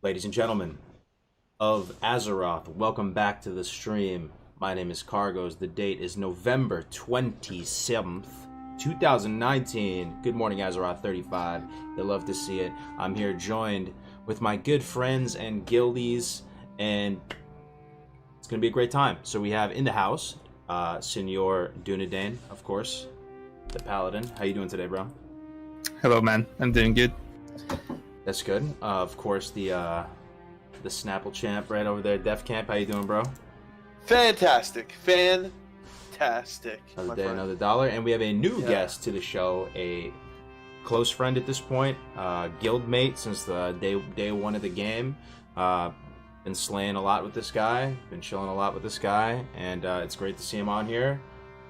Ladies and gentlemen of Azeroth, welcome back to the stream. My name is Cargos. The date is November 27th, 2019. Good morning, Azeroth 35. They love to see it. I'm here joined with my good friends and guildies, and it's going to be a great time. So we have in the house, Senor Dunedain, of course, the Paladin. How you doing today, bro? Hello, man. I'm doing good. That's good. Of course, the Snapple champ right over there, Def Camp. How you doing, bro? Fantastic. Another day, another dollar. And we have a new guest to the show, a close friend at this point, guildmate since the day one of the game. Been slaying a lot with this guy, been chilling a lot with this guy, and it's great to see him on here.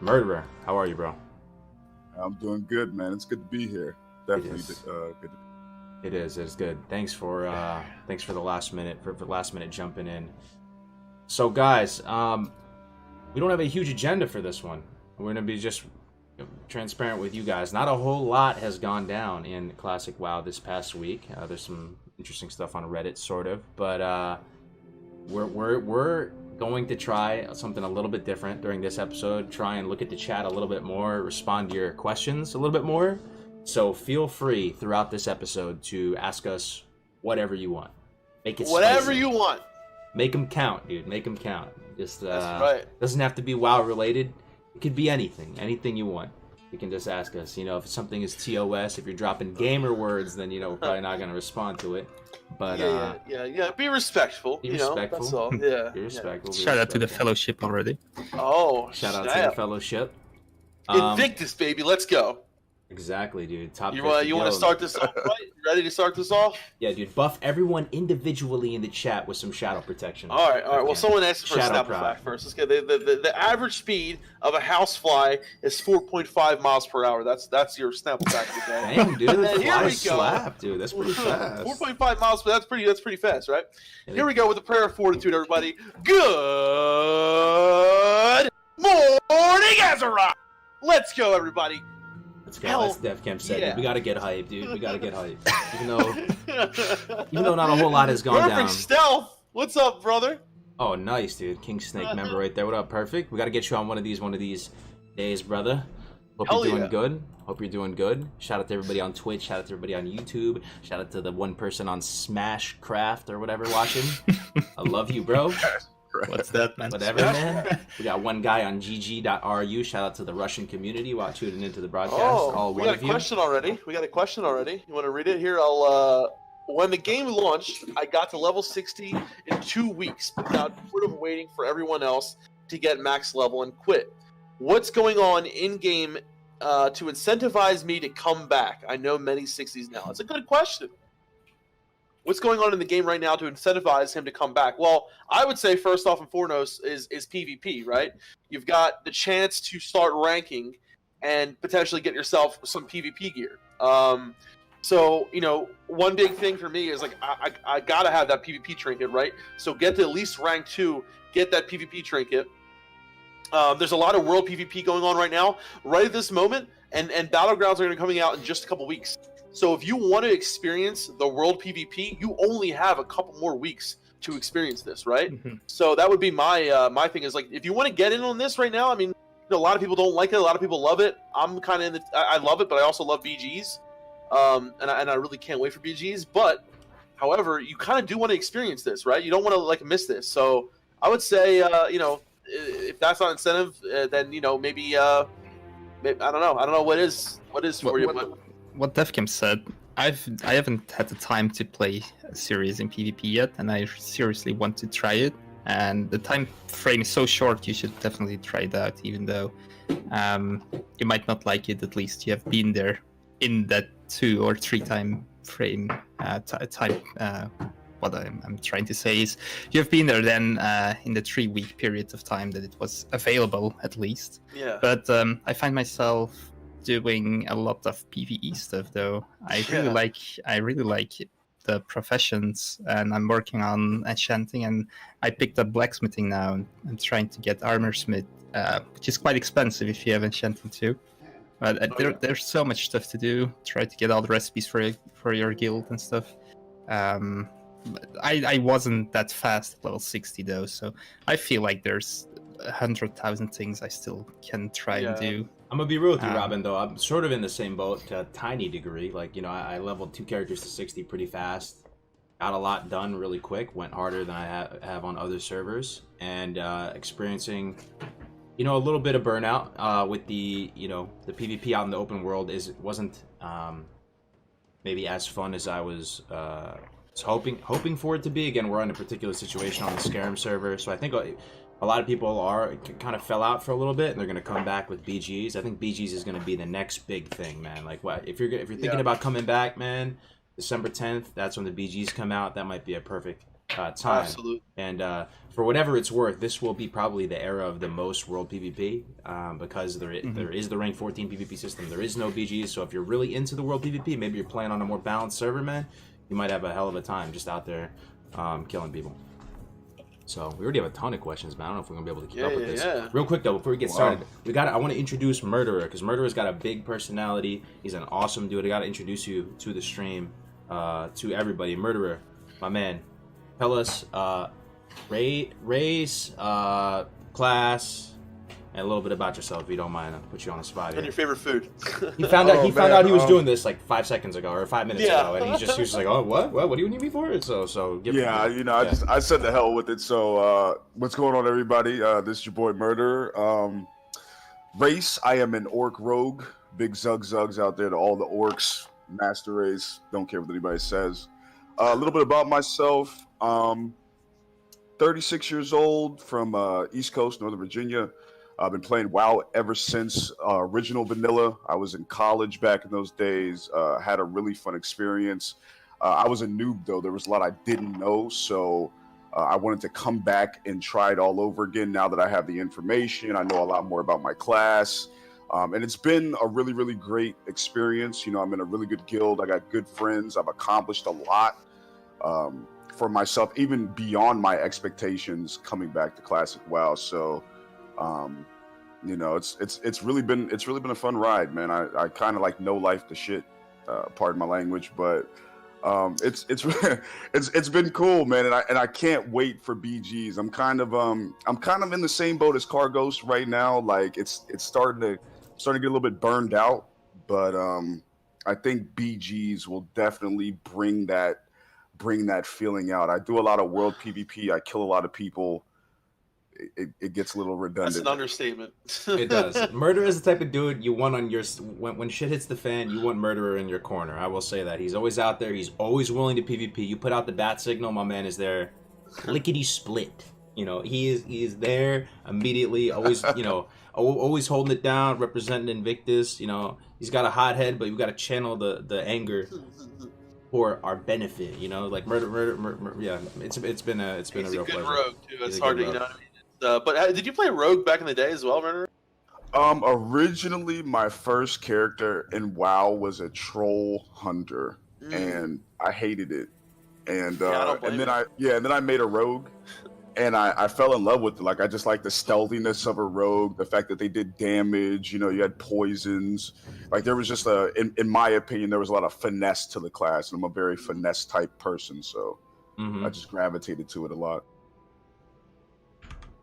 Murderer, how are you, bro? I'm doing good, man. It's good to be here. Definitely good. It is. It's good. Thanks for the last minute jumping in. So guys, we don't have a huge agenda for this one. We're gonna be just transparent with you guys. Not a whole lot has gone down in Classic WoW this past week. There's some interesting stuff on Reddit, sort of, but we're going to try something a little bit different during this episode. Try and look at the chat a little bit more, respond to your questions a little bit more. So feel free throughout this episode to ask us whatever you want. Make it whatever spicy. you want. Make them count, dude. Make them count. Just That's right. Doesn't have to be WoW related. It could be anything you want. You can just ask us. If something is TOS, if you're dropping gamer words, then we're probably not gonna respond to it. But yeah. Be respectful. Be respectful. That's all. Yeah. Be respectful. Shout out to the fellowship already. Oh, shout out to the fellowship. Invictus, baby. Let's go. Exactly, dude. Top. You want to start this off, right? You ready to start this off? Yeah, dude. Buff everyone individually in the chat with some shadow protection. All right. Well, someone asked for a Snapple fact first. Let's get the average speed of a housefly is 4.5 miles per hour. That's your Snapple fact today. Dang, dude. And here we go. Slap, dude. That's pretty fast. 4.5 miles, but that's pretty fast, right? Here we go with the prayer of fortitude, everybody. Good morning, Azeroth. Let's go, everybody. Let's go. As Def Camp said, yeah. We gotta get hyped, dude. We gotta get hyped. Even though not a whole lot has gone down. Perfect stealth. What's up, brother? Oh, nice, dude. King Snake member right there. What up, Perfect? We gotta get you on one of these days, brother. Hope you're doing good. Hope you're doing good. Shout out to everybody on Twitch. Shout out to everybody on YouTube. Shout out to the one person on Smashcraft or whatever watching. I love you, bro. What's that, man? Whatever, man. We got one guy on gg.ru. Shout out to the Russian community while tuning into the broadcast. We got a question already. You want to read it here? When the game launched, I got to level 60 in 2 weeks without sort of waiting for everyone else to get max level and quit. What's going on in game to incentivize me to come back? I know many 60s now. It's a good question. What's going on in the game right now to incentivize him to come back? Well, I would say first off and foremost is PvP, right? You've got the chance to start ranking and potentially get yourself some PvP gear. So, one big thing for me is like I gotta have that PvP trinket, right? So get to at least rank 2, get that PvP trinket. There's a lot of world PvP going on right now, right at this moment, and Battlegrounds are going to be coming out in just a couple weeks. So if you want to experience the world PvP, you only have a couple more weeks to experience this, right? Mm-hmm. So that would be my thing is like, if you want to get in on this right now, I mean, a lot of people don't like it, a lot of people love it. I'm kind of I love it, but I also love BGs, and I really can't wait for BGs. But however, you kind of do want to experience this, right? You don't want to like miss this. So I would say, if that's not incentive, then maybe I don't know what is for you, but. What Defcam said, I haven't had the time to play a series in PvP yet, and I seriously want to try it. And the time frame is so short, you should definitely try it out. Even though you might not like it, at least you have been there in that 2 or 3 time frame. What I'm trying to say is, you have been there then in the 3-week period of time that it was available, at least. Yeah. But I find myself doing a lot of PvE stuff though. I really like the professions, and I'm working on enchanting, and I picked up blacksmithing now, and I'm trying to get armorsmith, which is quite expensive if you have enchanting too. But there's so much stuff to do. Try to get all the recipes for your guild and stuff. I wasn't that fast at level 60 though, so I feel like there's 100,000 things I still can try and do. I'm gonna be real with you, Um, Robin. Though I'm sort of in the same boat to a tiny degree. Like I leveled 2 characters to 60 pretty fast. Got a lot done really quick. Went harder than I have on other servers, and experiencing, a little bit of burnout with the the PvP out in the open world wasn't maybe as fun as I was hoping for it to be. Again, we're on a particular situation on the Skyrim server, so I think a lot of people kind of fell out for a little bit, and they're going to come back with BGs. I think BGs is going to be the next big thing, man. Like, what if you're thinking about coming back, man? December 10th, that's when the BGs come out. That might be a perfect time. Absolutely. And for whatever it's worth, this will be probably the era of the most world PvP because there is the rank 14 PvP system. There is no BGs, so if you're really into the world PvP, maybe you're playing on a more balanced server, man, you might have a hell of a time just out there killing people. So we already have a ton of questions, man. I don't know if we're gonna be able to keep up with this. Yeah. Real quick though, before we get started, I want to introduce Murderer, because Murderer's got a big personality. He's an awesome dude. I got to introduce you to the stream, to everybody. Murderer, my man. Tell us race, class, and a little bit about yourself, if you don't mind. I'll put you on the spot here. And your favorite food. He found out he was doing this like 5 seconds ago or 5 minutes ago, and he was just like, oh, what do you need me for? So give I said the hell with it. So what's going on, everybody? This is your boy Murderer. Race, I am an orc rogue. Big zugs out there to all the orcs. Master race. Don't care what anybody says. A little bit about myself. 36 years old from East Coast, Northern Virginia. I've been playing WoW ever since original vanilla. I was in college back in those days. Had a really fun experience. I was a noob, though. There was a lot I didn't know, so I wanted to come back and try it all over again now that I have the information. I know a lot more about my class. And it's been a really, really great experience. I'm in a really good guild. I got good friends. I've accomplished a lot for myself, even beyond my expectations coming back to Classic WoW. So, it's really been a fun ride, man. I kind of like no life to shit, pardon my language, but it's been cool, man. And I can't wait for BGs. I'm kind of in the same boat as Cargos right now. Like it's starting to get a little bit burned out, but I think BGs will definitely bring that feeling out. I do a lot of world PvP. I kill a lot of people. It gets a little redundant. That's an understatement. It does. Murderer is the type of dude you want on your when shit hits the fan. You want Murderer in your corner. I will say that he's always out there. He's always willing to PvP. You put out the bat signal, my man is there, lickety split. He is there immediately. Always always holding it down, representing Invictus. He's got a hot head, but you've got to channel the anger for our benefit. Like murder. Yeah, it's been a real pleasure. Rogue too. It's hard to what I mean. But did you play Rogue back in the day as well, Murderer? Originally, my first character in WoW was a troll hunter, and I hated it. And then I made a rogue, and I fell in love with it. Like I just like the stealthiness of a rogue, the fact that they did damage. You had poisons. Like there was just in my opinion, there was a lot of finesse to the class, and I'm a very finesse type person, so I just gravitated to it a lot.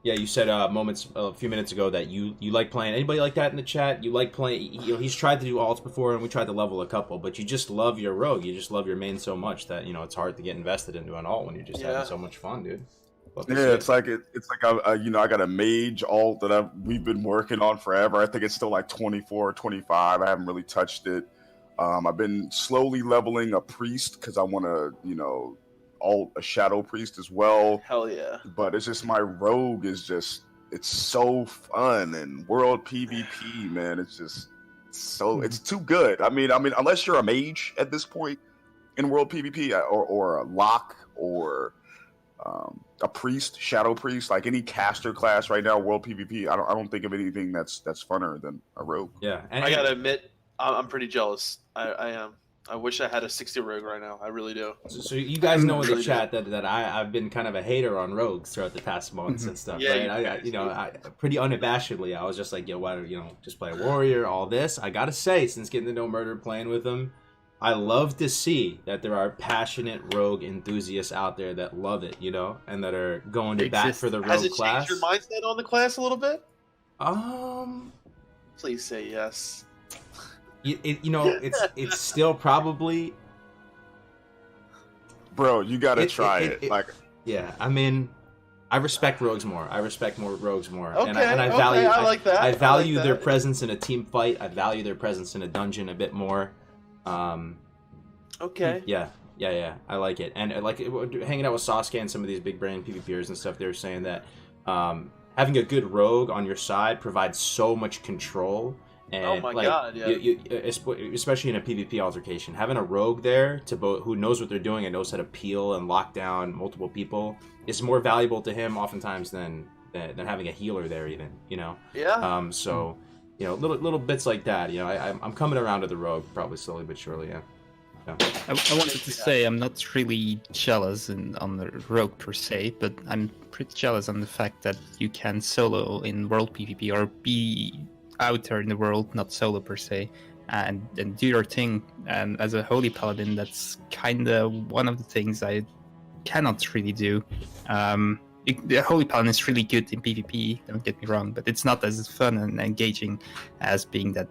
Yeah, you said a few minutes ago that you like playing. Anybody like that in the chat? You like playing? He's tried to do alts before, and we tried to level a couple. But you just love your rogue. You just love your main so much that it's hard to get invested into an alt when you're just having so much fun, dude. It's like I got a mage alt that we've been working on forever. I think it's still like 24 or 25. I haven't really touched it. I've been slowly leveling a priest because I want to alt a shadow priest as well. Hell yeah. But it's just my rogue is just, it's so fun, and world PvP, man, it's just it's too good. I mean unless you're a mage at this point in world PvP or a lock or a priest, shadow priest, like any caster class right now, world PvP, I don't think of anything that's funner than a rogue. Yeah. And I gotta admit, I'm pretty jealous. I am. I wish I had a 60 rogue right now. I really do. So you guys know in the chat that I've been kind of a hater on rogues throughout the past months and stuff, right? I pretty unabashedly, I was just like, why just play a warrior, all this. I gotta say, since getting to know Murder, playing with him, I love to see that there are passionate rogue enthusiasts out there that love it, and that are going to bat for the Has rogue it class. changed your mindset on the class a little bit? Um, Please say yes. it's still probably. Bro, you gotta try it. Like, yeah, I mean, I respect rogues more. I respect rogues more, Okay, and I value. I like that. I value like their that. presence in a team fight. I value their presence in a dungeon a bit more. Okay. Yeah, I like it, and hanging out with Sasuke and some of these big brain PvPers and stuff. They're saying that having a good rogue on your side provides so much control. And, oh my god! Yeah. You, especially in a PvP altercation, having a rogue there who knows what they're doing and knows how to peel and lock down multiple people is more valuable to him oftentimes than having a healer there, even. Yeah. So, little bits like that. I'm coming around to the rogue probably slowly but surely. Yeah. I wanted to say I'm not really jealous on the rogue per se, but I'm pretty jealous on the fact that you can solo in world PvP or be out there in the world, not solo per se, and do your thing. And as a holy paladin, that's kind of one of the things I cannot really do. The holy paladin is really good in PvP, don't get me wrong, but it's not as fun and engaging as being that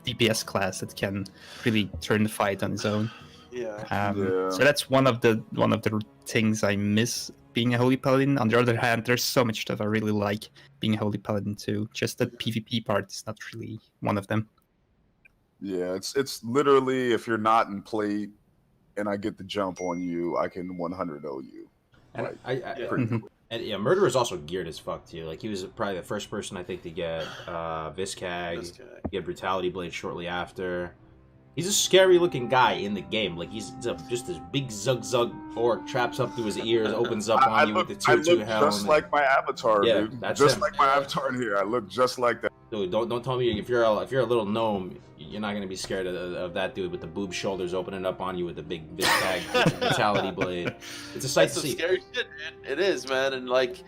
DPS class that can really turn the fight on its own. Yeah. So that's one of the things I miss being a holy paladin. On the other hand, there's so much stuff I really like being a holy paladin too. Just the PvP part is not really one of them. Yeah, it's literally, if you're not in plate and I get the jump on you, I can 100-0 you. And Pretty quick. And Murder is also geared as fuck too. Like, he was probably the first person I think to get Viscag, get Brutality Blade shortly after. He's a scary looking guy in the game. Like, he's just this big zug orc, traps up through his ears, opens up on you with the tier 2 helm. Just like my avatar, dude. That's just him. like my avatar in here. I look just like that. Dude, don't tell me if you're a little gnome, you're not gonna be scared of that dude with the boob shoulders opening up on you with the big tag Brutality Blade. It's a sight to see. Scary shit, man. It is, man. And like,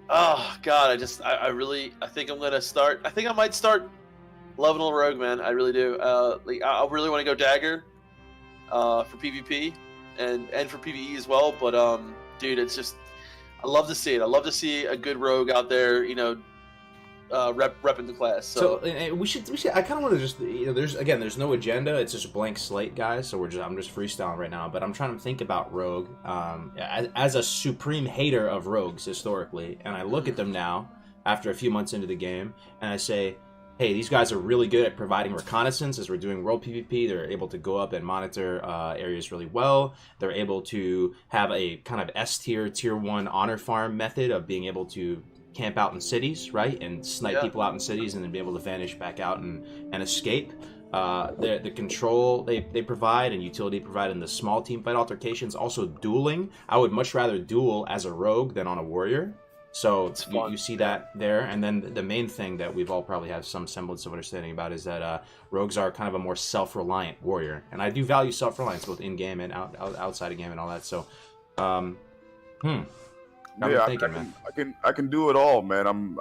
oh god, I think I'm gonna start. I think I might start loving a rogue, man. I really do. I really want to go dagger for PvP and for PvE as well. But dude, it's just, I love to see it. I love to see a good rogue out there, repping the class. So we should. I kind of want to just, there's no agenda. It's just a blank slate, guys. So I'm just freestyling right now. But I'm trying to think about rogue as a supreme hater of rogues historically, and I look at them now after a few months into the game, and I say, hey, these guys are really good at providing reconnaissance as we're doing world PvP. They're able to go up and monitor areas really well. They're able to have a kind of tier 1 honor farm method of being able to camp out in cities, right? And snipe people out in cities and then be able to vanish back out and escape. The control they provide and utility provide in the small team fight altercations. Also dueling. I would much rather duel as a rogue than on a warrior. So you see that there, and then the main thing that we've all probably have some semblance of understanding about is that rogues are kind of a more self-reliant warrior, and I do value self-reliance both in game and outside of game and all that. So, I can do it all, man.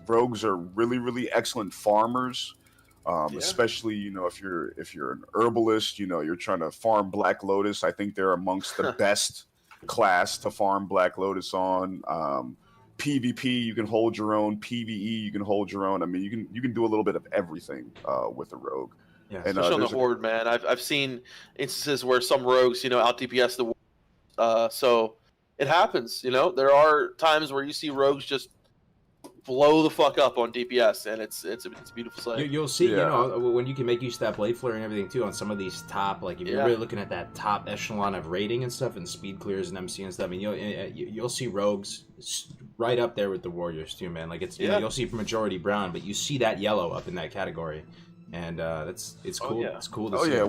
Rogues are really, really excellent farmers, especially if you're an herbalist, you're trying to farm Black Lotus. I think they're amongst the best class to farm Black Lotus on. PvP, you can hold your own. PvE, you can hold your own. I mean, you can do a little bit of everything with a rogue. Yeah, and, especially on the horde, man. I've seen instances where some rogues, out DPS the so it happens. There are times where you see rogues just blow the fuck up on DPS, and it's a beautiful sight. You'll see, when you can make use of that blade flare and everything too on some of these top, like if you're really looking at that top echelon of rating and stuff and speed clears and MC and stuff. I mean, you'll see rogues right up there with the warriors too, man. Like you'll see majority brown, but you see that yellow up in that category, and it's cool. It's cool to see.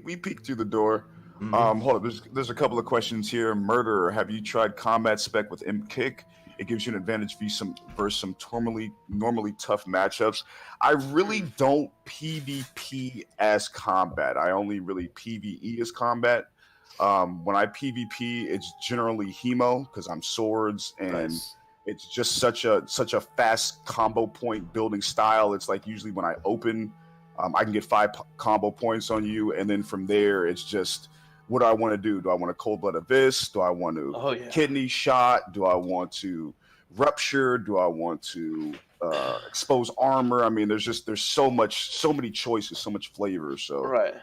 We peeked through the door. Mm-hmm. Hold up, there's a couple of questions here. Murderer, have you tried combat spec with M-Kick? It gives you an advantage versus some normally tough matchups. I really don't PvP as combat. I only really PvE as combat. When I PvP, it's generally hemo because I'm swords, and it's just such a fast combo point building style. It's like usually when I open I can get 5 combo points on you, and then from there, it's just what do I want to do? Do I want a cold blood abyss? Do I want to kidney shot? Do I want to rupture? Do I want to expose armor? I mean, there's so many choices, so much flavor. So right.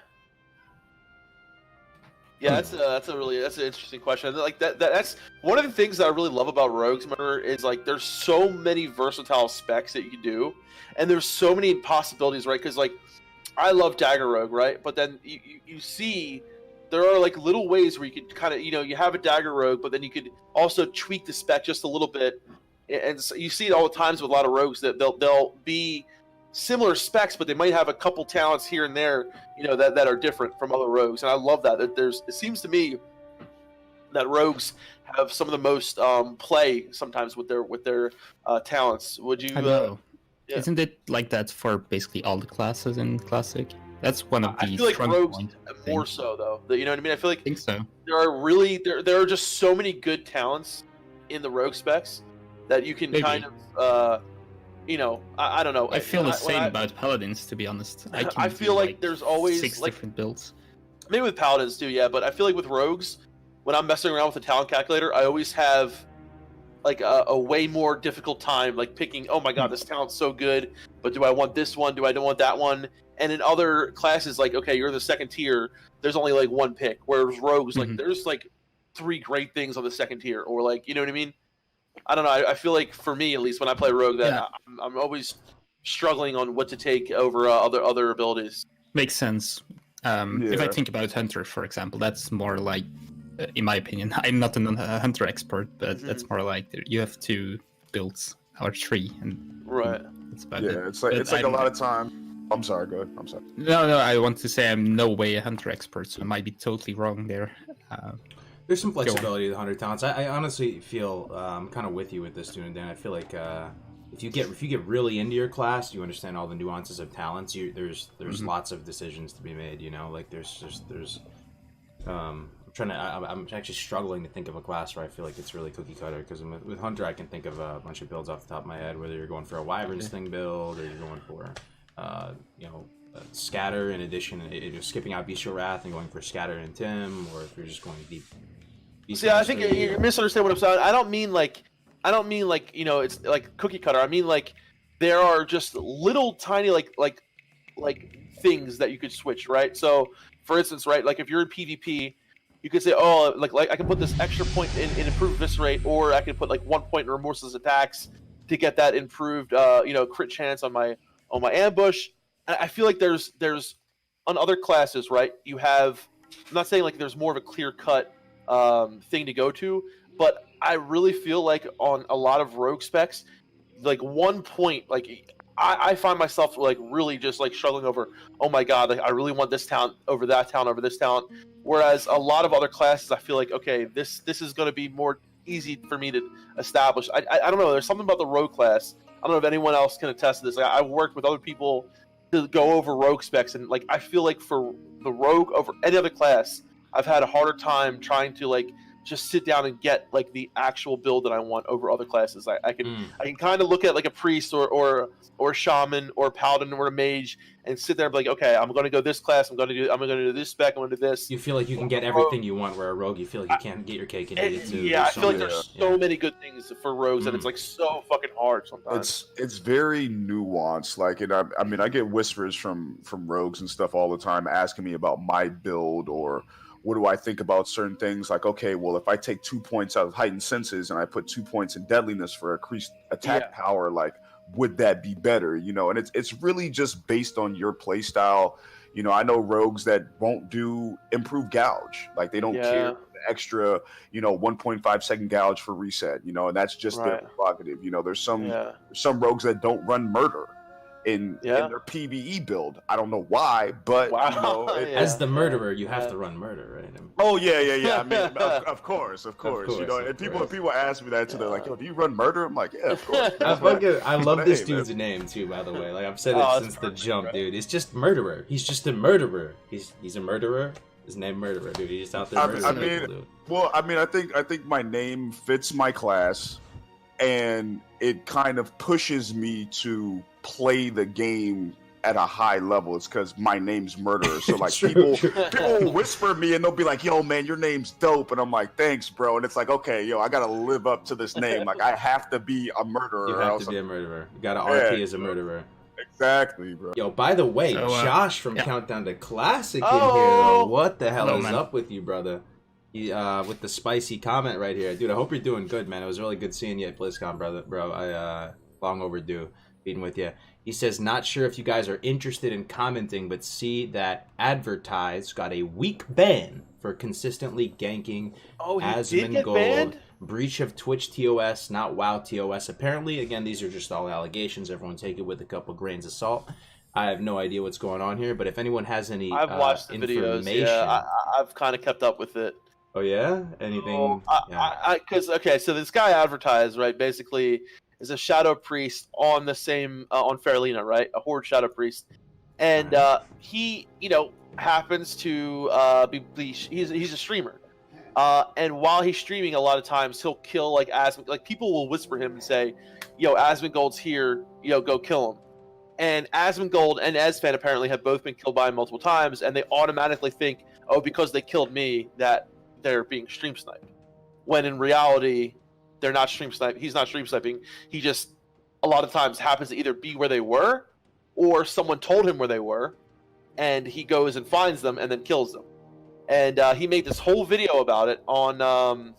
Yeah, that's an interesting question. Like that's one of the things that I really love about Rogues Murder is like there's so many versatile specs that you can do, and there's so many possibilities, right? Because like I love Dagger Rogue, right? But then you see there are like little ways where you could kind of you have a Dagger Rogue, but then you could also tweak the spec just a little bit, and so you see it all the times with a lot of rogues that they'll be similar specs, but they might have a couple talents here and there, that are different from other rogues, and I love that. It seems to me that rogues have some of the most play sometimes with their talents. Would you? I know. Yeah. Isn't it like that for basically all the classes in Classic? That's one of the. I feel like rogues more so though. You know what I mean? I feel like I think so. There are just so many good talents in the rogue specs that you can kind of. I don't know. I feel the same about Paladins, to be honest. I feel like there's always 6 different builds. Maybe with Paladins too, yeah. But I feel like with Rogues, when I'm messing around with the talent calculator, I always have like a way more difficult time like picking. Oh my god, this talent's so good, but do I want this one? Do I don't want that one? And in other classes, like okay, you're the second tier. There's only like one pick. Whereas Rogues, like there's like 3 great things on the second tier, or like you know what I mean. I don't know. I feel like for me, at least when I play Rogue, that I'm always struggling on what to take over other abilities. Makes sense. If I think about Hunter, for example, that's more like, in my opinion, I'm not a Hunter expert, but that's more like you have 2 builds or 3, and that's about it. It's like a lot of time. I'm sorry. Go ahead. I'm sorry. No. I want to say I'm no way a Hunter expert, so I might be totally wrong there. There's some flexibility to the 100 talents. I honestly feel I'm kind of with you with this, student Dan. I feel like if you get really into your class, you understand all the nuances of talents. There's lots of decisions to be made. Like I'm actually struggling to think of a class where I feel like it's really cookie cutter, because with Hunter I can think of a bunch of builds off the top of my head. Whether you're going for a Wyvern's thing build, or you're going for scatter in addition, you're skipping out Bestial Wrath and going for scatter and Tim, or if you're just going deep. See, I think you misunderstand what I'm saying. I don't mean like it's like cookie cutter. I mean like there are just little tiny like things that you could switch, right? So for instance, right, like if you're in PvP, you could say, oh, like I can put this extra point in improved Viscerate, or I can put like 1 point in remorseless attacks to get that improved crit chance on my ambush. And I feel like there's on other classes, right? You have, I'm not saying like there's more of a clear cut thing to go to, but I really feel like on a lot of rogue specs, like 1 point, like I find myself like really just like struggling over, oh my god, like I really want this talent over that talent over this talent. Whereas a lot of other classes, I feel like, okay, this is going to be more easy for me to establish. I don't know. There's something about the rogue class. I don't know if anyone else can attest to this. Like, I've worked with other people to go over rogue specs, and like I feel like for the rogue over any other class, I've had a harder time trying to like just sit down and get like the actual build that I want over other classes. I can kind of look at like a priest or a shaman or a paladin or a mage and sit there and be like, okay, I'm going to go this class. I'm going to do this spec. I'm going to do this. You feel like you can get everything you want, where a rogue, you feel like you can't get your cake and eat it too. Yeah, I feel like there's so many good things for rogues, and it's like so fucking hard sometimes. It's very nuanced. Like, and I mean, I get whispers from rogues and stuff all the time asking me about my build, or what do I think about certain things? Like, okay, well, if I take 2 points out of heightened senses and I put 2 points in deadliness for increased attack power, like, would that be better? And it's really just based on your play style. I know rogues that won't do improved gouge, like they don't care for the extra 1.5 second gouge for reset, and that's just their prerogative. There's some rogues that don't run murder in their PvE build. I don't know why, but as the murderer, you have to run murder, right? Oh yeah. I mean, of course. And people ask me that too. They're like, "Yo, do you run murder?" I'm like, "Yeah, of course." I love this dude's name too, by the way. Like I've said it since the jump, dude. It's just murderer. He's just a murderer. He's a murderer. His name murderer, dude. He's just out there murdering people, dude. I think my name fits my class, and it kind of pushes me to play the game at a high level, it's because my name's Murderer. So like people will whisper me and they'll be like, "Yo, man, your name's dope," and I'm like, "Thanks, bro." And it's like, okay, yo, I gotta live up to this name. Like I have to be a murderer. You have to be a murderer. You gotta RP as a murderer. Exactly, bro. Yo, by the way, So, Josh from Countdown to Classic in here. Oh! Though. What the hell Hello, is man. up with you, brother? With the spicy comment right here, dude. I hope you're doing good, man. It was really good seeing you at BlizzCon, brother. Bro, I long overdue being with you. He says, not sure if you guys are interested in commenting, but see that Advertise got a week ban for consistently ganking Oh, he did get Asmongold. banned? Breach of Twitch TOS, not WoW TOS. Apparently, again, these are just all allegations. Everyone take it with a couple grains of salt. I have no idea what's going on here, but if anyone has any I've watched the videos. Yeah, I've kind of kept up with it. Oh yeah? Anything? Because so this guy Advertised, right? Basically, is a shadow priest on the same on Fairlina, right? A horde shadow priest, and he, happens to he's a streamer, and while he's streaming, a lot of times he'll kill like Asmongold. Like people will whisper him and say, "Yo, Asmongold's here. Go kill him." And Asmongold and Esfan apparently have both been killed by him multiple times, and they automatically think, "Oh, because they killed me, that they're being stream sniped." When in reality, they're not stream sniping. He's not stream sniping. He just a lot of times happens to either be where they were, or someone told him where they were, and he goes and finds them and then kills them. And he made this whole video about it on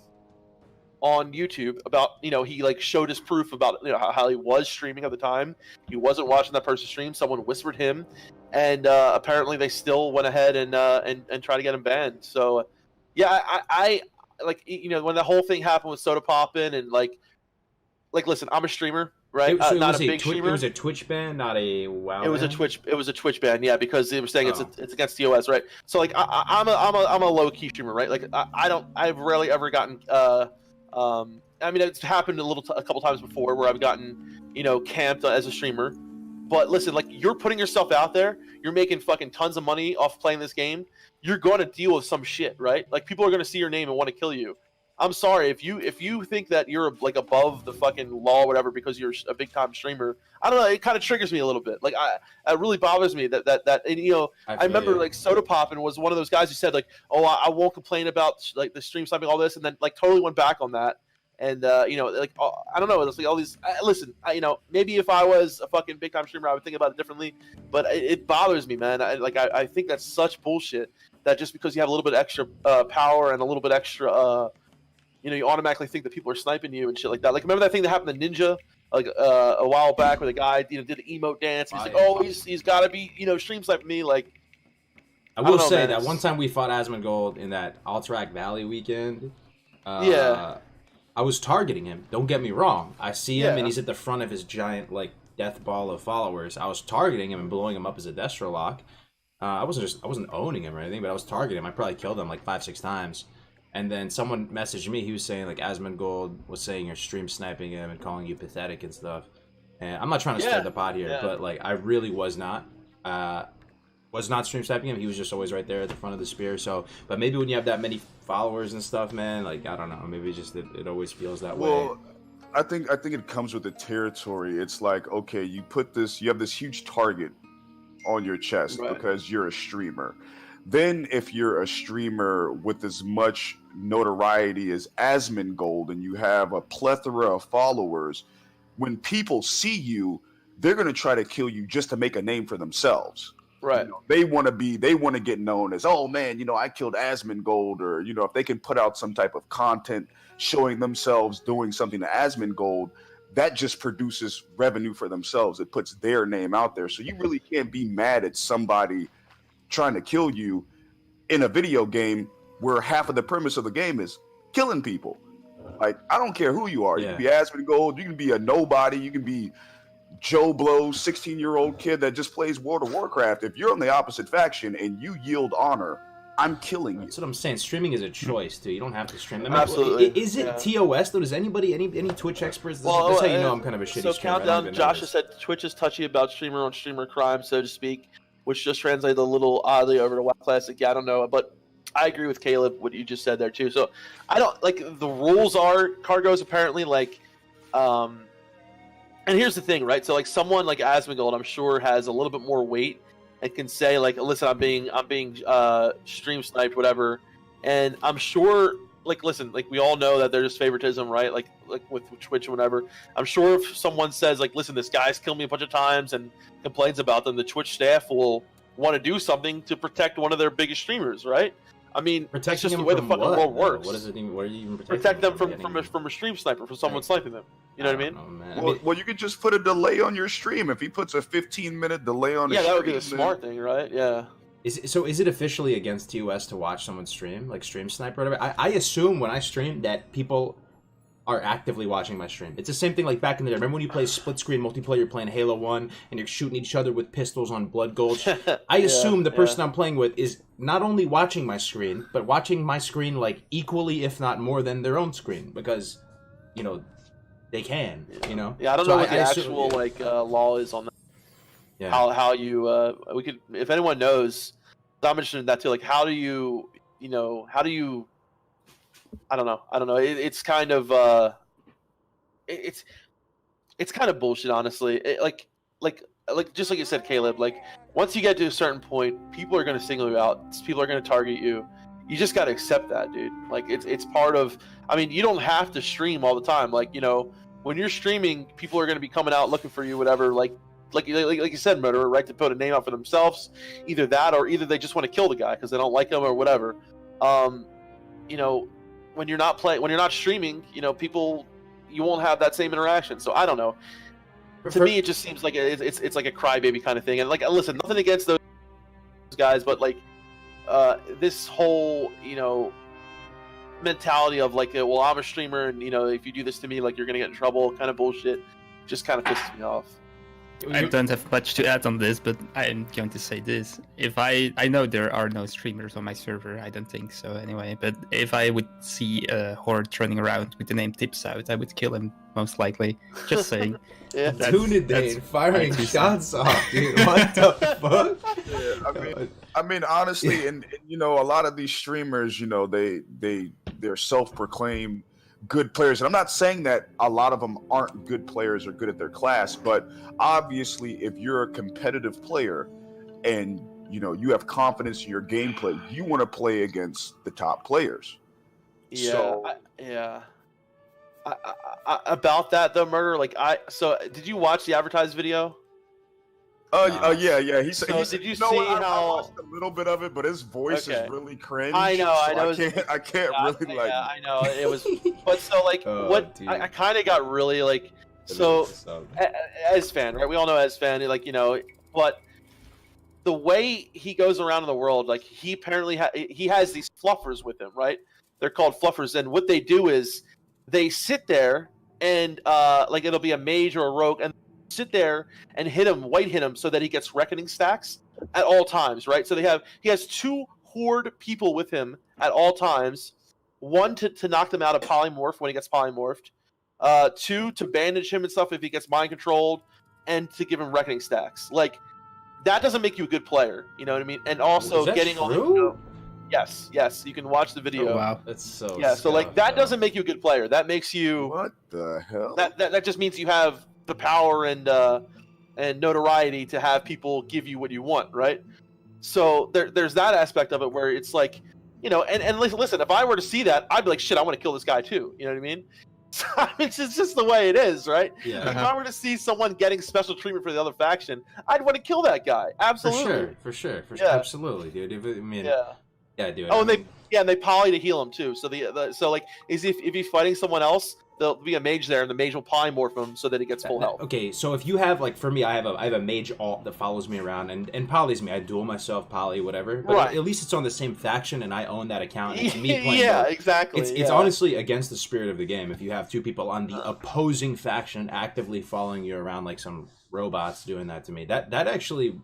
YouTube about he like showed his proof about how he was streaming at the time. He wasn't watching that person stream. Someone whispered him, and apparently they still went ahead and tried to get him banned. So yeah, I like when the whole thing happened with Soda Poppin' and like listen, I'm a streamer, right? So not a big streamer. It was a Twitch ban, not a WoW. It was ban? a Twitch ban, yeah, because they were saying it's against TOS, right? So like I'm a low key streamer, right? Like I've rarely ever gotten I mean it's happened a couple times before where I've gotten camped as a streamer. But listen, like you're putting yourself out there, you're making fucking tons of money off playing this game. You're going to deal with some shit, right? Like people are going to see your name and want to kill you. I'm sorry if you think that you're like above the fucking law or whatever because you're a big time streamer. I don't know. It kind of triggers me a little bit. Like it really bothers me that and, I remember like Soda Poppin' was one of those guys who said like, oh, I won't complain about like the stream sniping, all this, and then like totally went back on that. And I don't know. It's like all these. Listen, maybe if I was a fucking big time streamer, I would think about it differently. But it bothers me, man. I think that's such bullshit. That just because you have a little bit extra power and a little bit extra, you automatically think that people are sniping you and shit like that. Like remember that thing that happened to Ninja like a while back where the guy did an emote dance. He's like, oh, he's got to be stream sniping me. Like I will say that one time we fought Asmongold in that Alterac Valley weekend. Yeah. I was targeting him. Don't get me wrong. I see him and he's at the front of his giant like death ball of followers. I was targeting him and blowing him up as a Destro lock. I wasn't owning him or anything, but I was targeting him. I probably killed him like 5-6 times. And then someone messaged me. He was saying like Asmongold was saying you're stream sniping him and calling you pathetic and stuff. And I'm not trying to stir the pot here, but like I really was not. Was not stream sniping him. He was just always right there at the front of the spear. So, but maybe when you have that many followers and stuff, man, like I don't know, maybe just it always feels that way. Well, I think it comes with the territory. It's like, okay, you have this huge target on your chest because you're a streamer. Then if you're a streamer with as much notoriety as Asmongold and you have a plethora of followers, when people see you, they're going to try to kill you just to make a name for themselves. Right. They want to get known as, oh man, I killed Asmongold, or if they can put out some type of content showing themselves doing something to Asmongold, that just produces revenue for themselves. It puts their name out there. So you really can't be mad at somebody trying to kill you in a video game where half of the premise of the game is killing people. Like, I don't care who you are. You can be Asmongold, you can be a nobody, you can be Joe Blow, 16-year-old kid that just plays World of Warcraft. If you're on the opposite faction and you yield honor, I'm killing you. That's what I'm saying. Streaming is a choice, too. You don't have to stream. I mean, absolutely. Is it TOS, though? Does anybody, any Twitch experts? This is how you know I'm kind of a shitty streamer. So Countdown, Josh has said Twitch is touchy about streamer-on-streamer crime, so to speak, which just translates a little oddly over to WoW Classic. Yeah, I don't know, but I agree with Caleb, what you just said there, too. So I don't, like, the rules are, Cargo's apparently, like, And here's the thing, right? So like someone like Asmongold, I'm sure has a little bit more weight and can say like, listen, I'm being stream sniped, whatever. And I'm sure, like, listen, like we all know that there's favoritism, right? Like with Twitch and whatever. I'm sure if someone says like, listen, this guy's killed me a bunch of times and complains about them, the Twitch staff will want to do something to protect one of their biggest streamers, right? I mean, Protecting it's just the them way the from fucking what, world though? works. What is it even? What are you even protecting Protect them getting- from a stream sniper, from someone sniping them. You know what I mean? don't know, man. I Well, mean, well, you could just put a delay on your stream. If he puts a 15-minute delay on his Yeah, that would be stream, the then- smart thing, right? Yeah. is it officially against TOS to watch someone stream, like stream snipe or whatever? I assume when I stream that people are actively watching my stream. It's the same thing like back in the day. Remember when you play split screen multiplayer, you're playing Halo 1 and you're shooting each other with pistols on Blood Gulch? I assume the person I'm playing with is not only watching my screen, but watching my screen like equally, if not more than their own screen, because, you know, they can, you know? Yeah, I don't So know what the assume- actual like law is on that. Yeah. How you we could, if anyone knows, I'm interested in that too. Like, how do you I don't know. It's kind of it's kind of bullshit, honestly. Like just like you said, Caleb. Like, once you get to a certain point, people are going to single you out. People are going to target you. You just got to accept that, dude. Like, it's part of. I mean, you don't have to stream all the time. Like, you know, when you're streaming, people are going to be coming out looking for you, whatever. Like you said, Murderer, right? To put a name out for themselves. Either that, or either they just want to kill the guy because they don't like him or whatever. You know, when you're not streaming, you know, you won't have that same interaction. So I don't know. To me, it just seems like it's like a crybaby kind of thing. And like, listen, nothing against those guys, but like, this whole, you know, mentality of like, well, I'm a streamer, and you know, if you do this to me, like, you're gonna get in trouble, kind of bullshit, just kind of pisses me off. I don't have much to add on this, but I'm going to say this. If I know there are no streamers on my server, I don't think so anyway, but if I would see a horde running around with the name Tips Out, I would kill him, most likely. Just saying. Yeah. Tunadane firing my two shots off, dude. What the fuck? Yeah, I mean, honestly, and you know, a lot of these streamers, you know, they're self-proclaimed good players, and I'm not saying that a lot of them aren't good players or good at their class, but obviously, if you're a competitive player and you know you have confidence in your gameplay, you want to play against the top players. Yeah, So- I, about that though, Murder. Like, so did you watch the advertised video? Yeah. Did you see I how- watched a little bit of it, but his voice Okay. is really cringe. I know. I can't really like. Yeah, I know it was, but so like, Oh, what dude. I kind of got really like, so Ez fan, right? We all know Ez fan, like, you know, but the way he goes around in the world, like, he apparently he has these fluffers with him, right? They're called fluffers, and what they do is they sit there and like, it'll be a mage or a rogue, and sit there and white hit him, so that he gets reckoning stacks at all times, right? So he has two horde people with him at all times. One to knock them out of polymorph when he gets polymorphed. Two to bandage him and stuff if he gets mind controlled, and to give him reckoning stacks. Like, that doesn't make you a good player, you know what I mean? And also Is that getting true? on. Yes, you can watch the video. Oh, wow. That's so. Yeah, so like, that scuffed, doesn't make you a good player. That makes you. What the hell? That just means you have the power and notoriety to have people give you what you want, right? So there's that aspect of it where it's like, you know, and listen, if I were to see that, I'd be like, shit, I want to kill this guy too. You know what I mean? So, I mean, it's just the way it is, right? Yeah. If I were to see someone getting special treatment for the other faction, I'd want to kill that guy. Absolutely. For sure. Yeah. Absolutely, dude. I mean, yeah, dude. Oh, I and mean, they poly to heal him too. So so like, if he's fighting someone else, there'll be a mage there, and the mage will polymorph him so that he gets full health. Okay, so if you have, like, for me, I have a mage alt that follows me around and polys me. I duel myself, poly, whatever. But Right. at least it's on the same faction, and I own that account. And it's me playing. Yeah, both. exactly. It's honestly against the spirit of the game if you have two people on the opposing faction actively following you around like some robots doing that to me. That actually